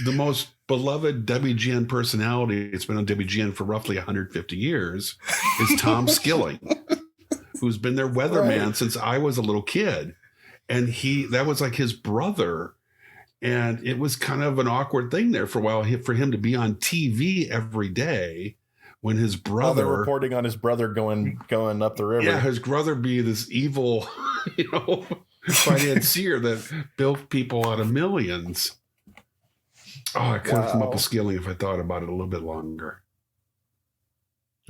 The most beloved WGN personality, it's been on WGN for roughly 150 years, is Tom Skilling, who's been their weatherman since I was a little kid. And that was like his brother. And it was kind of an awkward thing there for a while for him to be on TV every day when his brother... they're reporting on his brother going up the river. Yeah, his brother be this evil, financier that built people out of millions. Oh, I could have come up with skilling if I thought about it a little bit longer.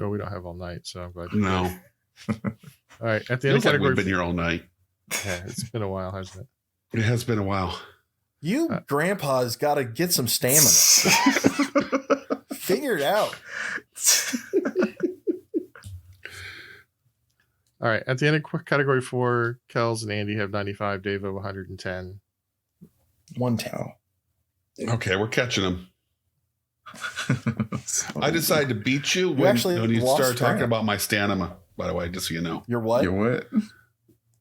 Oh, we don't have all night, so I'm glad. No. All right, at the end of category, we've been here all night. Yeah, it's been a while, hasn't it? It has been a while. You grandpa's got to get some stamina. Figure it out. All right, at the end of category 4, Kels and Andy have 95, Dave of 110. 110. Okay, we're catching them. I decided to beat you when you start talking about my stamina, by the way, just so you know. Your what? Your what?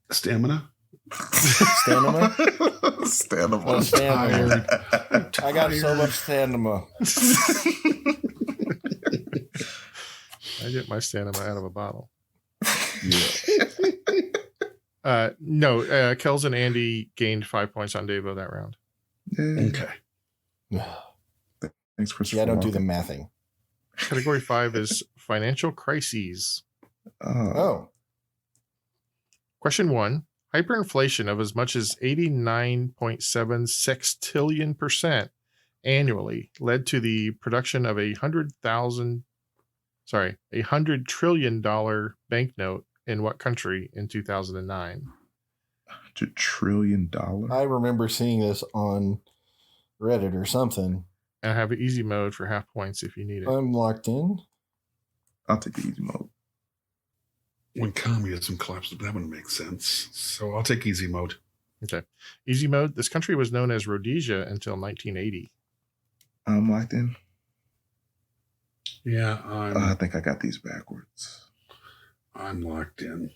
Stamina? Stamina? Stamina. Oh, stamina. I got so much stamina. I get my stamina out of a bottle. Yeah. No, Kels and Andy gained 5 points on Davo that round. Okay. Thanks, Chris. Yeah, I don't do the mathing. Category 5 is financial crises. Oh. Question 1. Hyperinflation of as much as 89.76 trillion % annually led to the production of a $100 trillion banknote in what country in 2009? $100 trillion? I remember seeing this on Reddit or something. And I have an easy mode for half points if you need it. I'm locked in. I'll take the easy mode. When communism collapsed, that wouldn't make sense. So I'll take easy mode. Okay. Easy mode. This country was known as Rhodesia until 1980. I'm locked in. Yeah, I think I got these backwards. I'm locked in.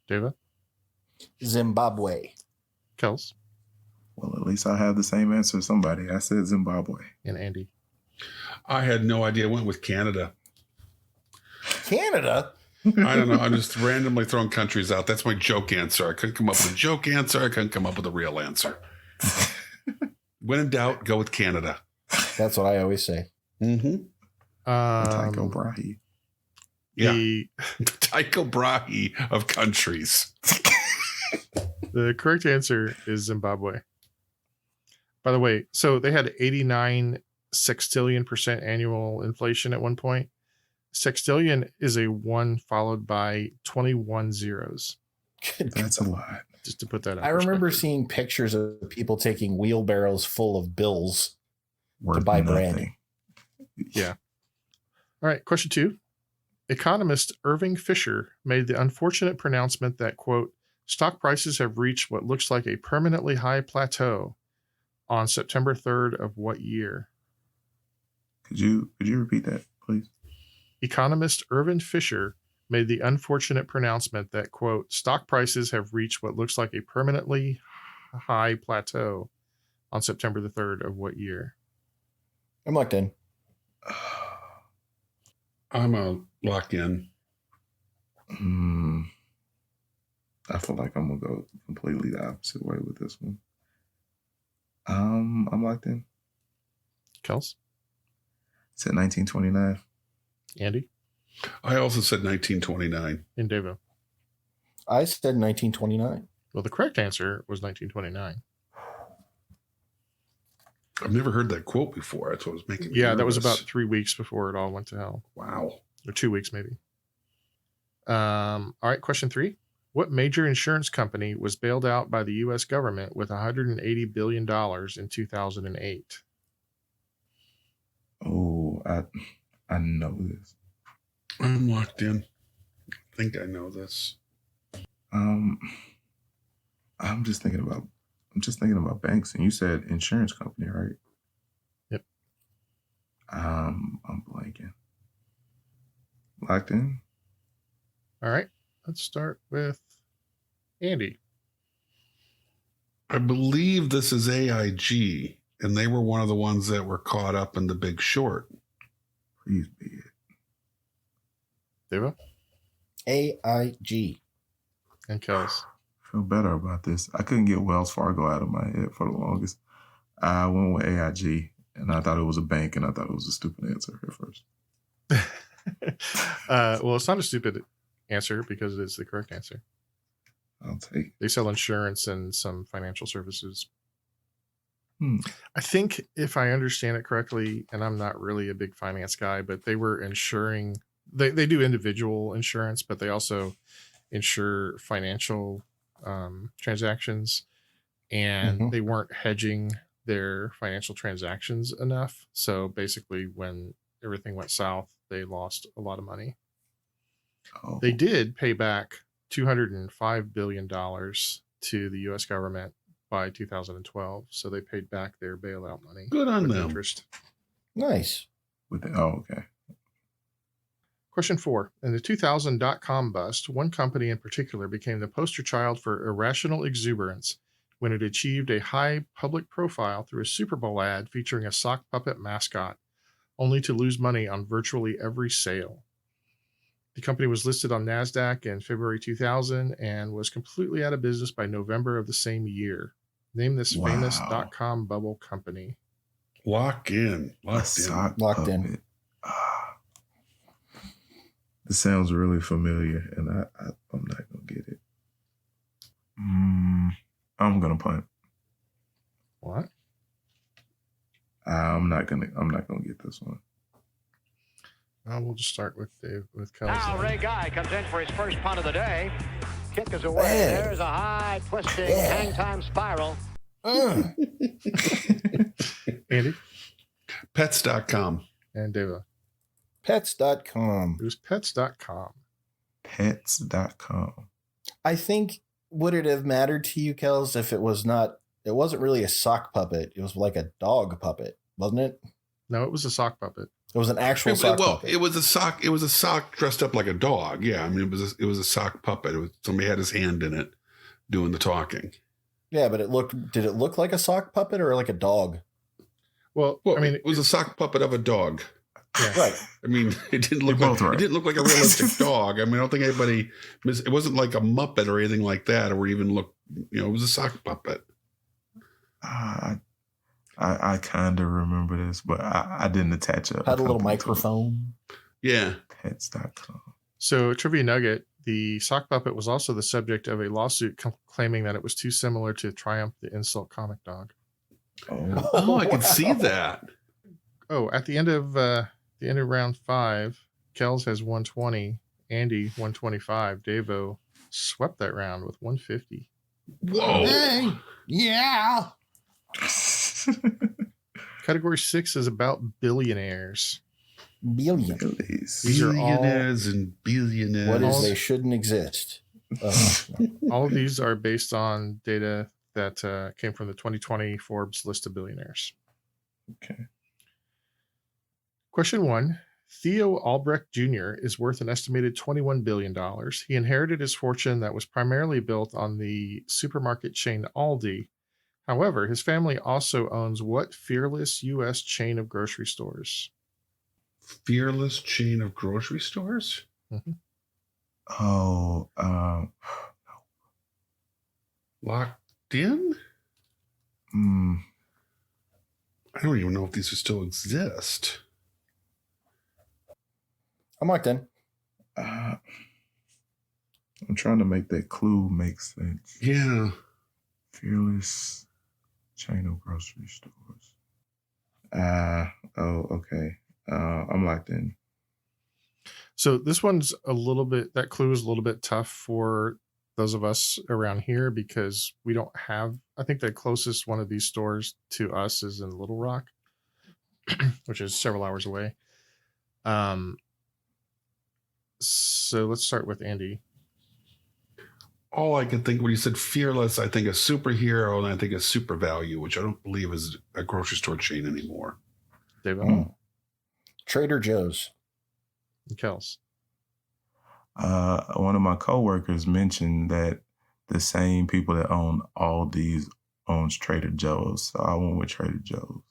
Deva? Zimbabwe. Kels? Well, at least I have the same answer as somebody. I said Zimbabwe. And Andy? I had no idea. I went with Canada. Canada? I don't know. I'm just randomly throwing countries out. That's my joke answer. I couldn't come up with a joke answer. I couldn't come up with a real answer. When in doubt, go with Canada. That's what I always say. Mm-hmm. Tycho Brahe. Yeah. Tycho Brahe of countries. The correct answer is Zimbabwe. By the way, so they had 89 sextillion % annual inflation at one point. Sextillion is a 1 followed by 21 zeros. That's a lot. Just to put that in I remember seeing pictures of people taking wheelbarrows full of bills to buy bread. Yeah. All right. Question 2. Economist Irving Fisher made the unfortunate pronouncement that, quote, stock prices have reached what looks like a permanently high plateau on September 3rd of what year? Could you repeat that, please? Economist Irving Fisher made the unfortunate pronouncement that, quote, stock prices have reached what looks like a permanently high plateau on September the 3rd of what year? I'm locked in. I'm a lock in. I feel like I'm going to go completely the opposite way with this one. I'm locked in. Kels? Said 1929. Andy? I also said 1929. And Devo? I said 1929. Well, the correct answer was 1929. I've never heard that quote before. That's what was making me that was nervous. about 3 weeks before it all went to hell. Wow. Or 2 weeks, maybe. All right, question 3. What major insurance company was bailed out by the U.S. government with $180 billion in 2008? Oh, I know this. I'm locked in. I think I know this. I'm just thinking about banks, and you said insurance company, right? Yep. I'm blanking. Locked in. All right, let's start with Andy. I believe this is AIG, and they were one of the ones that were caught up in The Big Short. Please be it. Devo? AIG. And Kels? feel better about this. I couldn't get Wells Fargo out of my head for the longest. I went with AIG, and I thought it was a bank, and I thought it was a stupid answer at first. Well, it's not a stupid answer because it is the correct answer. I'll take it. They sell insurance and some financial services. Hmm. I think if I understand it correctly, and I'm not really a big finance guy, but they were insuring, they do individual insurance, but they also insure financial transactions, and they weren't hedging their financial transactions enough. So basically when everything went south, they lost a lot of money. Oh. They did pay back $205 billion to the U.S. government by 2012. So they paid back their bailout money. Good on with them. Interest. Nice. Okay. Question 4. In the 2000 dot-com bust, one company in particular became the poster child for irrational exuberance when it achieved a high public profile through a Super Bowl ad featuring a sock puppet mascot, only to lose money on virtually every sale. The company was listed on NASDAQ in February 2000 and was completely out of business by November of the same year. Name this famous dot-com bubble company. Locked in. Locked in. This sounds really familiar, and I'm not gonna get it. I'm gonna punt. What? I'm not gonna get this one. We'll just start with Dave with Kelsey. Now Ray Guy comes in for his first punt of the day. Kick is away. Hey. There's a high twisting hang time spiral. Andy Pets.com. and Dave. Pets.com. It was pets.com. Pets.com. I think, would it have mattered to you, Kels, if it wasn't really a sock puppet. It was like a dog puppet, wasn't it? No, it was a sock puppet. It was an actual sock puppet. It was a sock. It was a sock dressed up like a dog. Yeah, I mean, it was a sock puppet. Somebody had his hand in it, doing the talking. Yeah, but did it look like a sock puppet or like a dog? Well, I mean, it was a sock puppet of a dog. Yeah. Right. I mean, it didn't look like right. It didn't look like a realistic dog. I mean, I don't think anybody. It wasn't like a Muppet or anything like that, or even look. It was a sock puppet. I kind of remember this, but I didn't attach it. Had a little microphone. Yeah. Pets.com. So, trivia nugget: the sock puppet was also the subject of a lawsuit claiming that it was too similar to Triumph, the insult comic dog. Oh, I can see that. Oh, at the end of round 5, Kels has 120, Andy 125, Davo swept that round with 150. Whoa! Hey, yeah. Category 6 is about billionaires. Billions. These are all Billionaires and billionaires. What is they shouldn't exist? all of these are based on data that came from the 2020 Forbes list of billionaires. Okay. Question 1. Theo Albrecht Jr. is worth an estimated $21 billion. He inherited his fortune that was primarily built on the supermarket chain Aldi. However, his family also owns what fearless U.S. chain of grocery stores? Fearless chain of grocery stores? Mm-hmm. Oh, Locked in? I don't even know if these still exist. I'm locked in. I'm trying to make that clue make sense. Yeah. Fearless chain of grocery stores. Okay. I'm locked in. So this one's that clue is a little bit tough for those of us around here because we don't have, I think the closest one of these stores to us is in Little Rock, which is several hours away. So let's start with Andy. All I can think when you said fearless, I think a superhero and I think a super value, which I don't believe is a grocery store chain anymore. David. Trader Joe's. And Kels. One of my coworkers mentioned that the same people that own Aldi's owns Trader Joe's. So I went with Trader Joe's.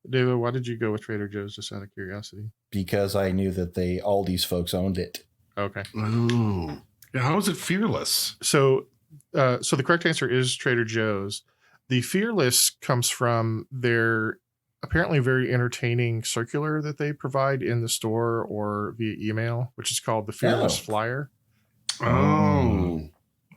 David, why did you go with Trader Joe's just out of curiosity? Because I knew that all these folks owned it. Okay. Oh. Yeah, how is it fearless? So So the correct answer is Trader Joe's. The Fearless comes from their apparently very entertaining circular that they provide in the store or via email, which is called the Fearless Flyer. Oh.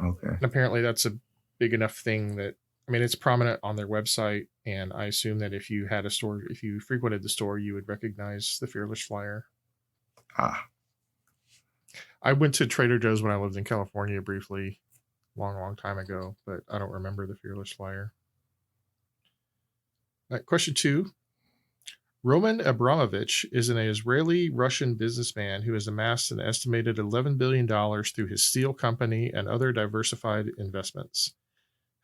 Okay. And apparently that's a big enough thing that, I mean, it's prominent on their website. And I assume that if you had a store, if you frequented the store, you would recognize the Fearless Flyer. Ah. I went to Trader Joe's when I lived in California briefly, long time ago, but I don't remember the Fearless Flyer. All right, question 2. Roman Abramovich is an Israeli-Russian businessman who has amassed an estimated $11 billion through his steel company and other diversified investments.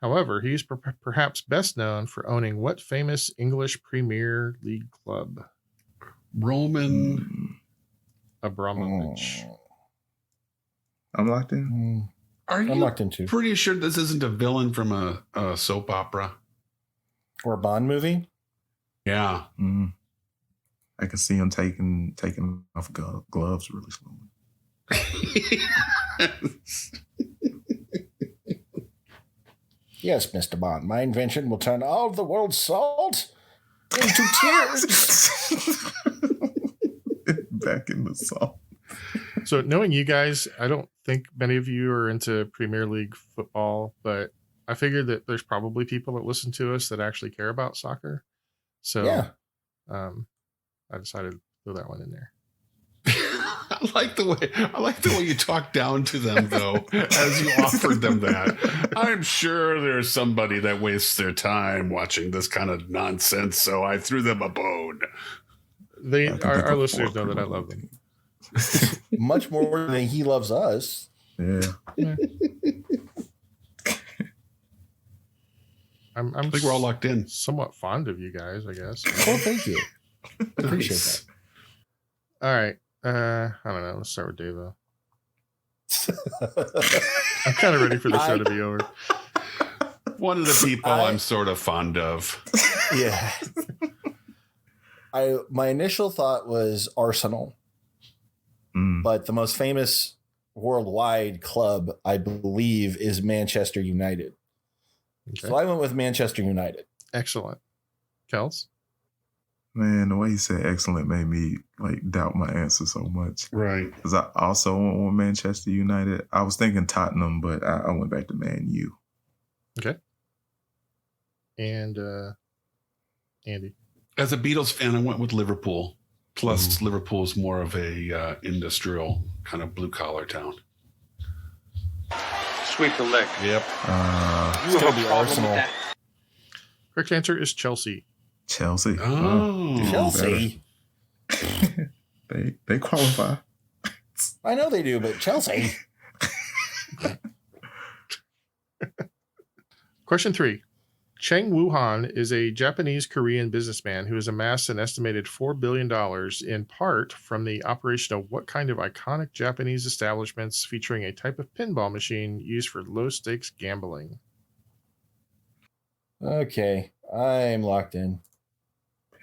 However, he's perhaps best known for owning what famous English Premier League club? Roman Abramovich. I'm locked in. Are you locked in too. Pretty sure this isn't a villain from a soap opera? Or a Bond movie? Yeah. Mm. I can see him taking off gloves really slowly. Yes, Mr. Bond. My invention will turn all of the world's salt into tears. Back in the salt. So knowing you guys, I don't think many of you are into Premier League football, but I figured that there's probably people that listen to us that actually care about soccer. So yeah. I decided to throw that one in there. I like the way you talk down to them, though, as you offered them that. I'm sure there's somebody that wastes their time watching this kind of nonsense, so I threw them a bone. Our listeners know that I love them. Much more than he loves us. Yeah. I think we're all locked in. Somewhat fond of you guys, I guess. Oh, thank you. Appreciate that. All right. I don't know. Let's start with Dave, though. I'm kind of ready for the show to be over. One of the people I'm sort of fond of. Yeah. My initial thought was Arsenal. But the most famous worldwide club, I believe, is Manchester United. Okay. So I went with Manchester United. Excellent. Kels? Man, the way you said excellent made me doubt my answer so much. Right. Because I also went with Manchester United. I was thinking Tottenham, but I went back to Man U. Okay. And Andy? As a Beatles fan, I went with Liverpool. Plus, Liverpool's more of a industrial kind of blue-collar town. Sweep the leg. Yep. You have a problem with that. Correct answer is Chelsea. Chelsea. Oh, Chelsea. They qualify. I know they do, but Chelsea. Question 3. Cheng Wuhan is a Japanese-Korean businessman who has amassed an estimated $4 billion in part from the operation of what kind of iconic Japanese establishments featuring a type of pinball machine used for low-stakes gambling? Okay, I'm locked in.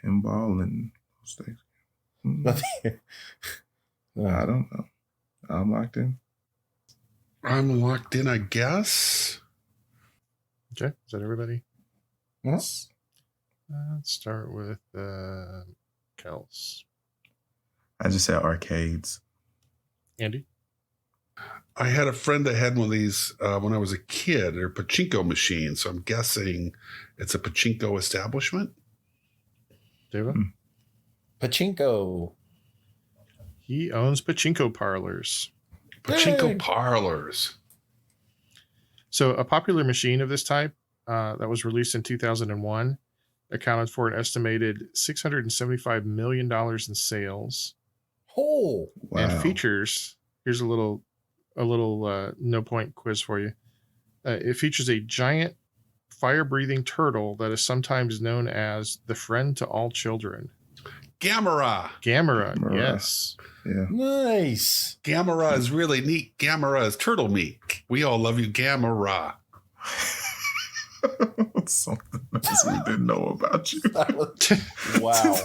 Pinball and low-stakes. I don't know. I'm locked in. I'm locked in, I guess. Okay, is that everybody? Yes. Let's start with Kels. I just said arcades. Andy? I had a friend that had one of these when I was a kid. They're pachinko machines, so I'm guessing it's a pachinko establishment. David? Pachinko. He owns pachinko parlors. Pachinko parlors. So a popular machine of this type that was released in 2001 accounted for an estimated $675 million in sales. Oh, wow. And features, here's a little no point quiz for you. It features a giant fire-breathing turtle that is sometimes known as the friend to all children. Gamera, yes. Yeah. Nice. Gamera is really neat. Gamera is turtle meat. We all love you, Gamera. Something else we didn't know about you. Wow.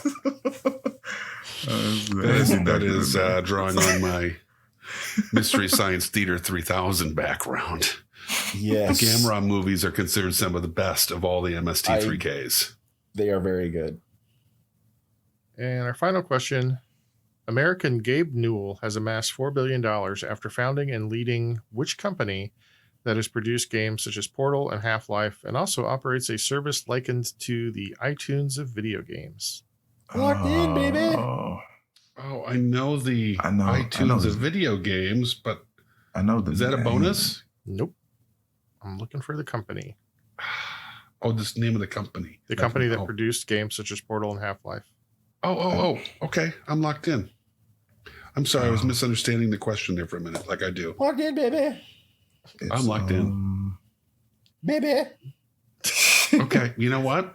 That is drawing on my Mystery Science Theater 3000 background. Yes. The Gamera movies are considered some of the best of all the MST3Ks. They are very good. And our final question. American Gabe Newell has amassed $4 billion after founding and leading which company that has produced games such as Portal and Half-Life and also operates a service likened to the iTunes of video games? Locked in, baby. Oh, I know the iTunes of video games, but I know is that a bonus? Nope. I'm looking for the company. Oh, this name of the company. The company that produced games such as Portal and Half-Life. Oh. Okay. I'm locked in. I'm sorry. I was misunderstanding the question there for a minute, like I do. Locked in, baby. I'm locked in. Baby. Okay. You know what?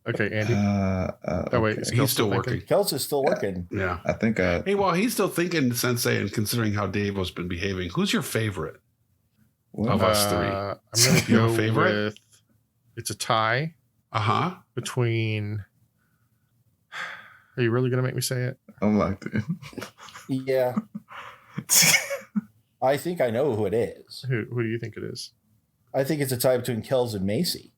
Okay, Andy. Wait, he's still working. Kels is still working. Yeah. I think Hey, while he's still thinking, Sensei, and considering how Dave-O's been behaving, who's your favorite of us three? I'm going to go favorite? with... It's a tie. Between... Are you really going to make me say it? I'm locked in. Yeah. I think I know who it is. Who do you think it is? I think it's a tie between Kels and Macy.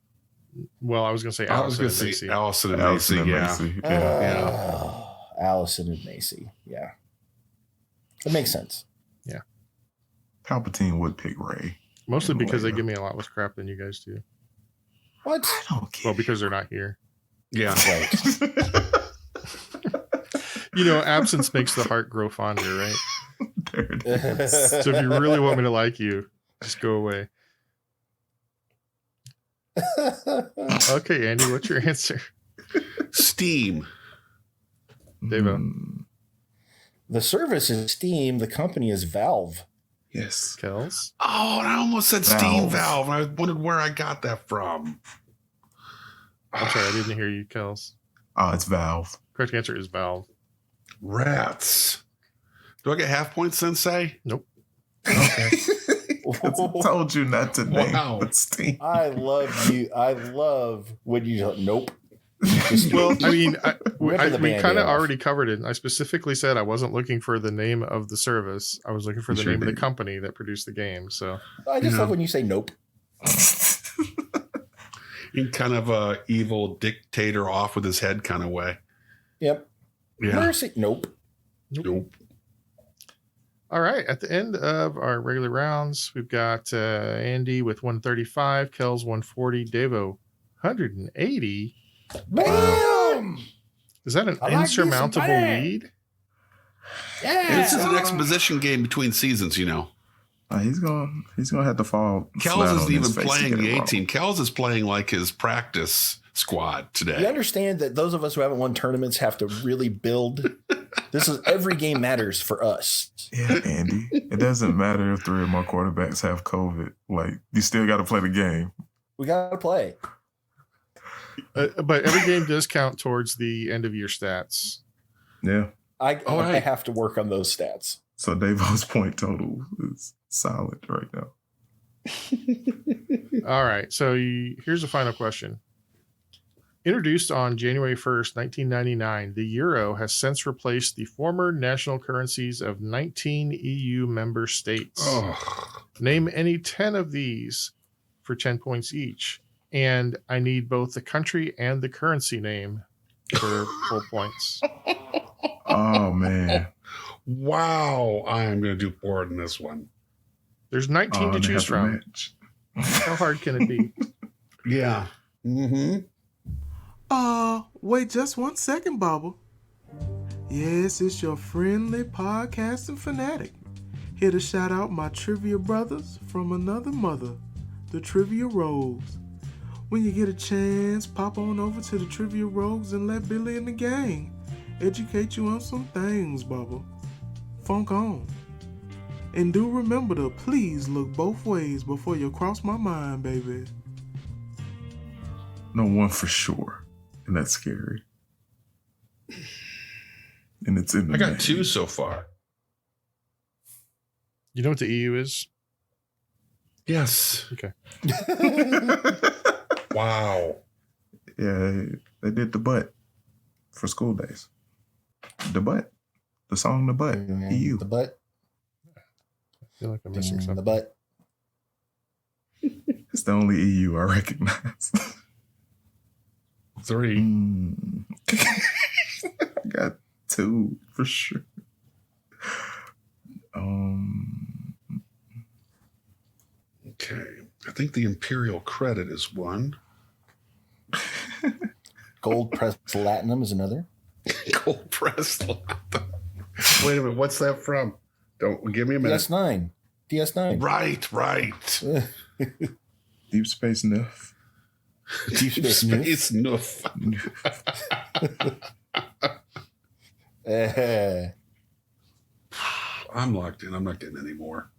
Well, I was going to say Allison and Macy. Allison and Macy, yeah. Allison and Macy, yeah. That makes sense. Yeah. Palpatine would pick Rey. Mostly because they give me a lot less crap than you guys do. What? I don't care. Well, because they're not here. Yeah. Right. You know, absence makes the heart grow fonder, right? There it is. So if you really want me to like you, just go away. Okay, Andy, what's your answer? Steam. Davo. The service is Steam. The company is Valve. Yes. Kels? Oh, and I almost said Steam Valve, and I wondered where I got that from. I'm sorry, I didn't hear you, Kels. Oh, it's Valve. Correct answer is Valve. Rats. Do I get half points, Sensei? Nope. Okay. I told you not to name Steam. I love you. I love when you nope. Well, I mean, we Band-Aid kind of off. already covered it. I specifically said I wasn't looking for the name of the service. I was looking for the name of the company that produced the game. So I just love when you say nope. In kind of a evil dictator off with his head kind of way. Yep. Yeah. Mercy. Nope. Nope. all right, at the end of our regular rounds, we've got Andy with 135, Kels 140, Davo 180. Bam! Is that an I like insurmountable this one. lead? Yeah. This is an exposition game between seasons, you know. He's gonna have to fall. Kells isn't even playing the 18. Kells is playing like his practice squad today. You understand that those of us who haven't won tournaments have to really build. This is every game matters for us. Yeah, Andy. It doesn't matter if 3 of my quarterbacks have COVID. Like, you still got to play the game. We got to play. But every game does count towards the end of year stats. Yeah. I have to work on those stats. So Davo's point total is solid right now. All right. So here's the final question. Introduced on January 1st, 1999, the euro has since replaced the former national currencies of 19 EU member states. Oh. Name any 10 of these for 10 points each. And I need both the country and the currency name for full points. Oh, man. Wow. I am going to do poor in this one. There's 19 to choose from. How hard can it be? Yeah. Mm-hmm. Wait just 1 second, Bubba. Yes, it's your friendly podcasting fanatic. Here to shout out my trivia brothers from another mother, the Trivia Rogues. When you get a chance, pop on over to the Trivia Rogues and let Billy and the gang educate you on some things, Bubba. Funk on. And do remember to please look both ways before you cross my mind, baby. No one for sure. And that's scary. And it's in the I got name. 2 so far. You know what the EU is? Yes. Okay. Wow. Yeah, they did The Butt for school days. The Butt. The song The Butt. EU. The butt. feel like I'm missing In something. the butt. It's the only EU I recognize. 3. I got 2 for sure. Okay. I think the Imperial Credit is 1. Gold pressed platinum is another. Gold press. Wait a minute. What's that from? Don't give me a minute. DS9. Right. Deep Space Nuff. Deep Space Nuff. Space Nuff. I'm locked in. I'm not getting any more.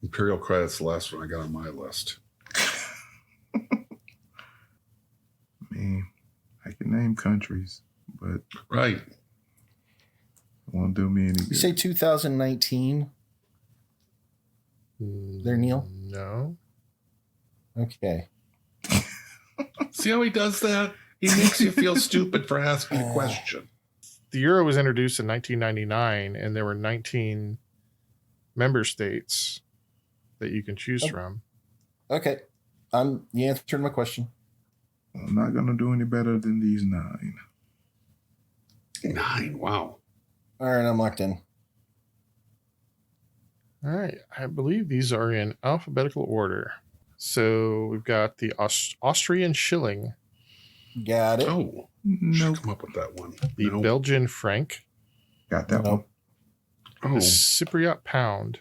Imperial Credit's the last one I got on my list. I mean, I can name countries, but Right. it won't do me any good. You say 2019 there, Neil? No. Okay. See how he does that? He makes you feel stupid for asking a question. The Euro was introduced in 1999, and there were 19 member states that you can choose from. Okay. You answered my question. I'm not going to do any better than these 9. 9. Wow. All right, I'm locked in. All right. I believe these are in alphabetical order. So we've got the Austrian shilling, Got it. Oh, Nope. should come up with that one. the Nope. Belgian franc, Got that Nope. the Oh, Cypriot pound,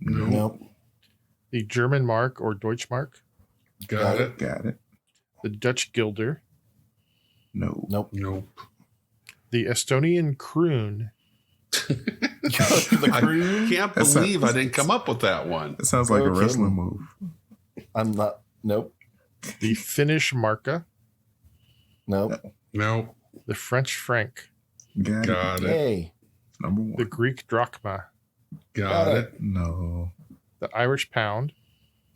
no. Nope. the German mark or Deutschmark, Got it. one. Got it. the Dutch guilder, No. Nope. Nope. the Estonian kroon, The I crew? can't That's believe not- I didn't come up with that one. That sounds like a Okay. wrestling move. I'm not. Nope. the Finnish marka, Nope. Nope. the French franc, Got it. Got it. Hey. Number 1. the Greek drachma, Got Got it. No. the Irish pound,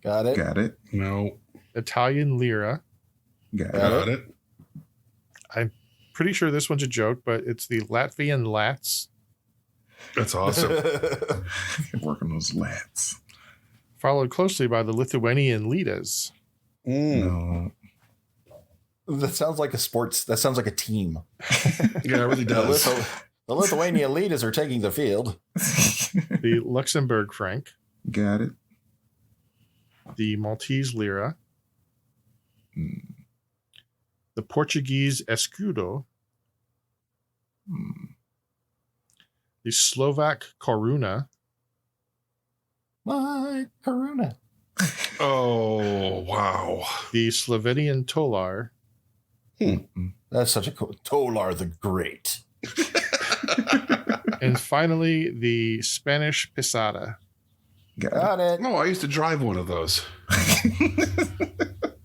Got it. Got it. No. Italian lira. Got Got it. Got it. Pretty sure this one's a joke, but it's the Latvian lats, That's awesome. Work on those lats. followed closely by the Lithuanian litas. Mm. No. That sounds like a sports. That sounds like a team. Yeah, it really The, does. The Lithuania leaders are taking the field. The Luxembourg franc, Got it. the Maltese lira, Mm. the Portuguese escudo, Mm. the Slovak koruna, My Karuna. Oh, wow. the Slovenian tolar, That's such a cool. Tolar the Great. and finally the Spanish pesada. Got Got it. Oh, I used to drive one of those. it.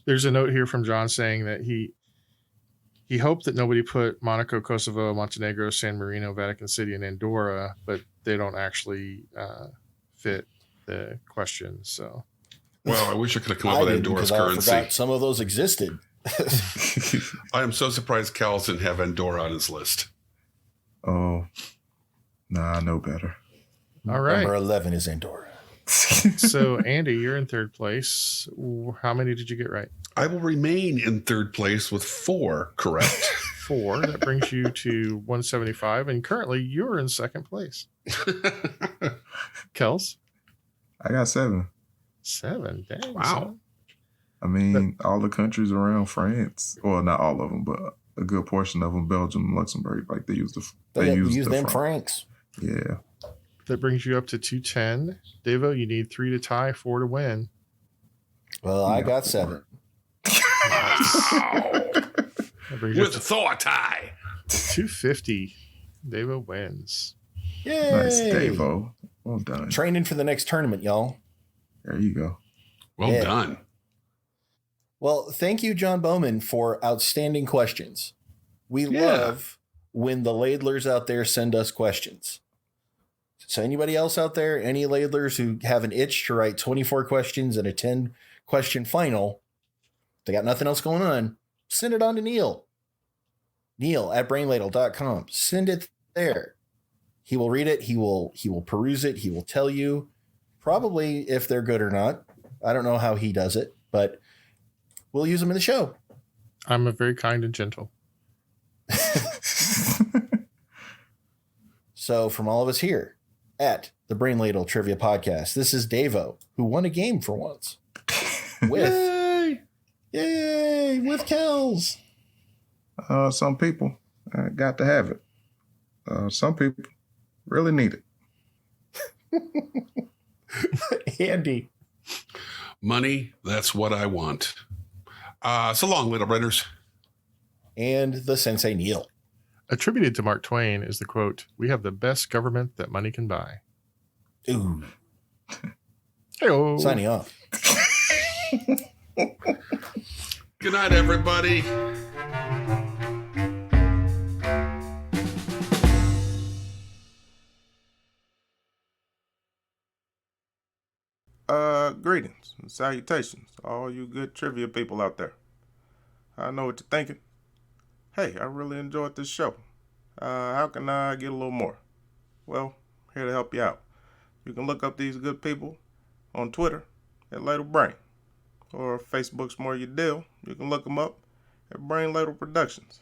There's a note here from John saying that he hoped that nobody put Monaco, Kosovo, Montenegro, San Marino, Vatican City, and Andorra, but they don't actually fit the question. So Well, I wish I could have come up I with didn't Andorra's because I currency. forgot some of those existed. I am so surprised Cal's didn't have Andorra on his list. Oh. Nah, I know better. all right. Number 11 is Andorra. So Andy, you're in third place. How many did you get right? I will remain in third place with 4 correct. 4. That brings you to 175, and currently you're in second place. Kels, I got 7. 7. Dang, Wow. son. I mean, all the countries around France, well, not all of them, but a good portion of them, Belgium, Luxembourg, like they use They use the them franc. francs. Yeah. That brings you up to 210. Devo, you need 3 to tie, 4 to win. Well, I Yeah. got 7. That brings you up With to a Thor tie. 250. Devo wins. Yay! Nice, Davo. Well done. Training for the next tournament, y'all. There you go. Well Yeah. done. Well, thank you, John Bowman, for outstanding questions. We Yeah. love when the ladlers out there send us questions. So anybody else out there, any ladlers who have an itch to write 24 questions and a 10-question final, they got nothing else going on, send it on to Neil. Neil at brainladle.com. Send it there. He will read it. He will peruse it. He will tell you probably if they're good or not. I don't know how he does it, but we'll use them in the show. I'm a very kind and gentle. So from all of us here at the Brain Ladle Trivia Podcast, this is Davo, who won a game for once. Yay! With Kells. Some people got to have it. Some people really need it. Andy. Money, that's what I want. So long, little brothers. And the Sensei Neil. Attributed to Mark Twain is the quote, "We have the best government that money can buy." Ooh. Hey-o. Signing off. Good night, everybody. Greetings and salutations to all you good trivia people out there. I know what you're thinking. Hey, I really enjoyed this show. How can I get a little more? Well, here to help you out. You can look up these good people on Twitter at Ladle Brain, or if Facebook's more your deal, you can look them up at Brain Ladle Productions.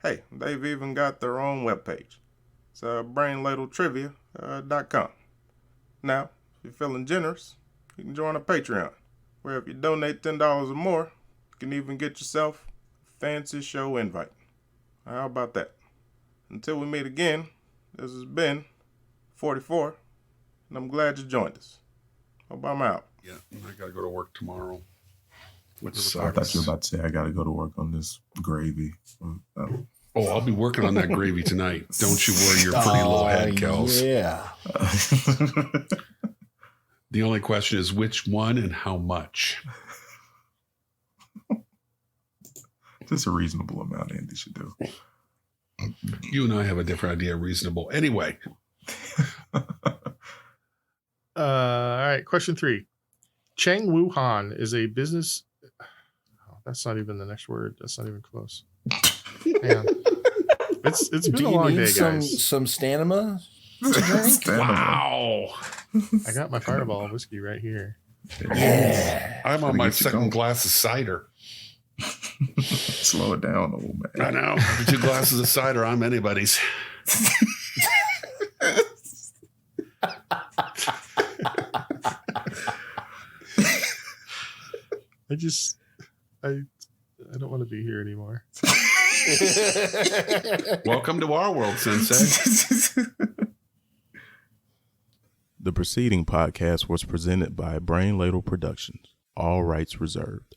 Hey, they've even got their own webpage. It's brainladletrivia.com. Now, if you're feeling generous, you can join a Patreon, where if you donate $10 or more, you can even get yourself a fancy show invite. How about that? Until we meet again, this has been 44, and I'm glad you joined us. Hope I'm out. Yeah, I gotta go to work tomorrow. Which I thought you were about to say I gotta go to work on this gravy. Oh, I'll be working on that gravy tonight. Don't you worry your pretty little head, Kels. Yeah. The only question is which one and how much. Just a reasonable amount Andy should do. You and I have a different idea of reasonable. Anyway. All right. Question 3. Cheng Wu Han is a business. Oh, that's not even the next word. That's not even close. Man. It's been a long day, guys. Some stamina? Wow. I got my Fireball whiskey right here. Yeah. I'm on my second glass of cider. Slow it down, old man. I know. After 2 glasses of cider, I'm anybody's. I don't want to be here anymore. Welcome to our world, Sensei. The preceding podcast was presented by Brain Ladle Productions. All rights reserved.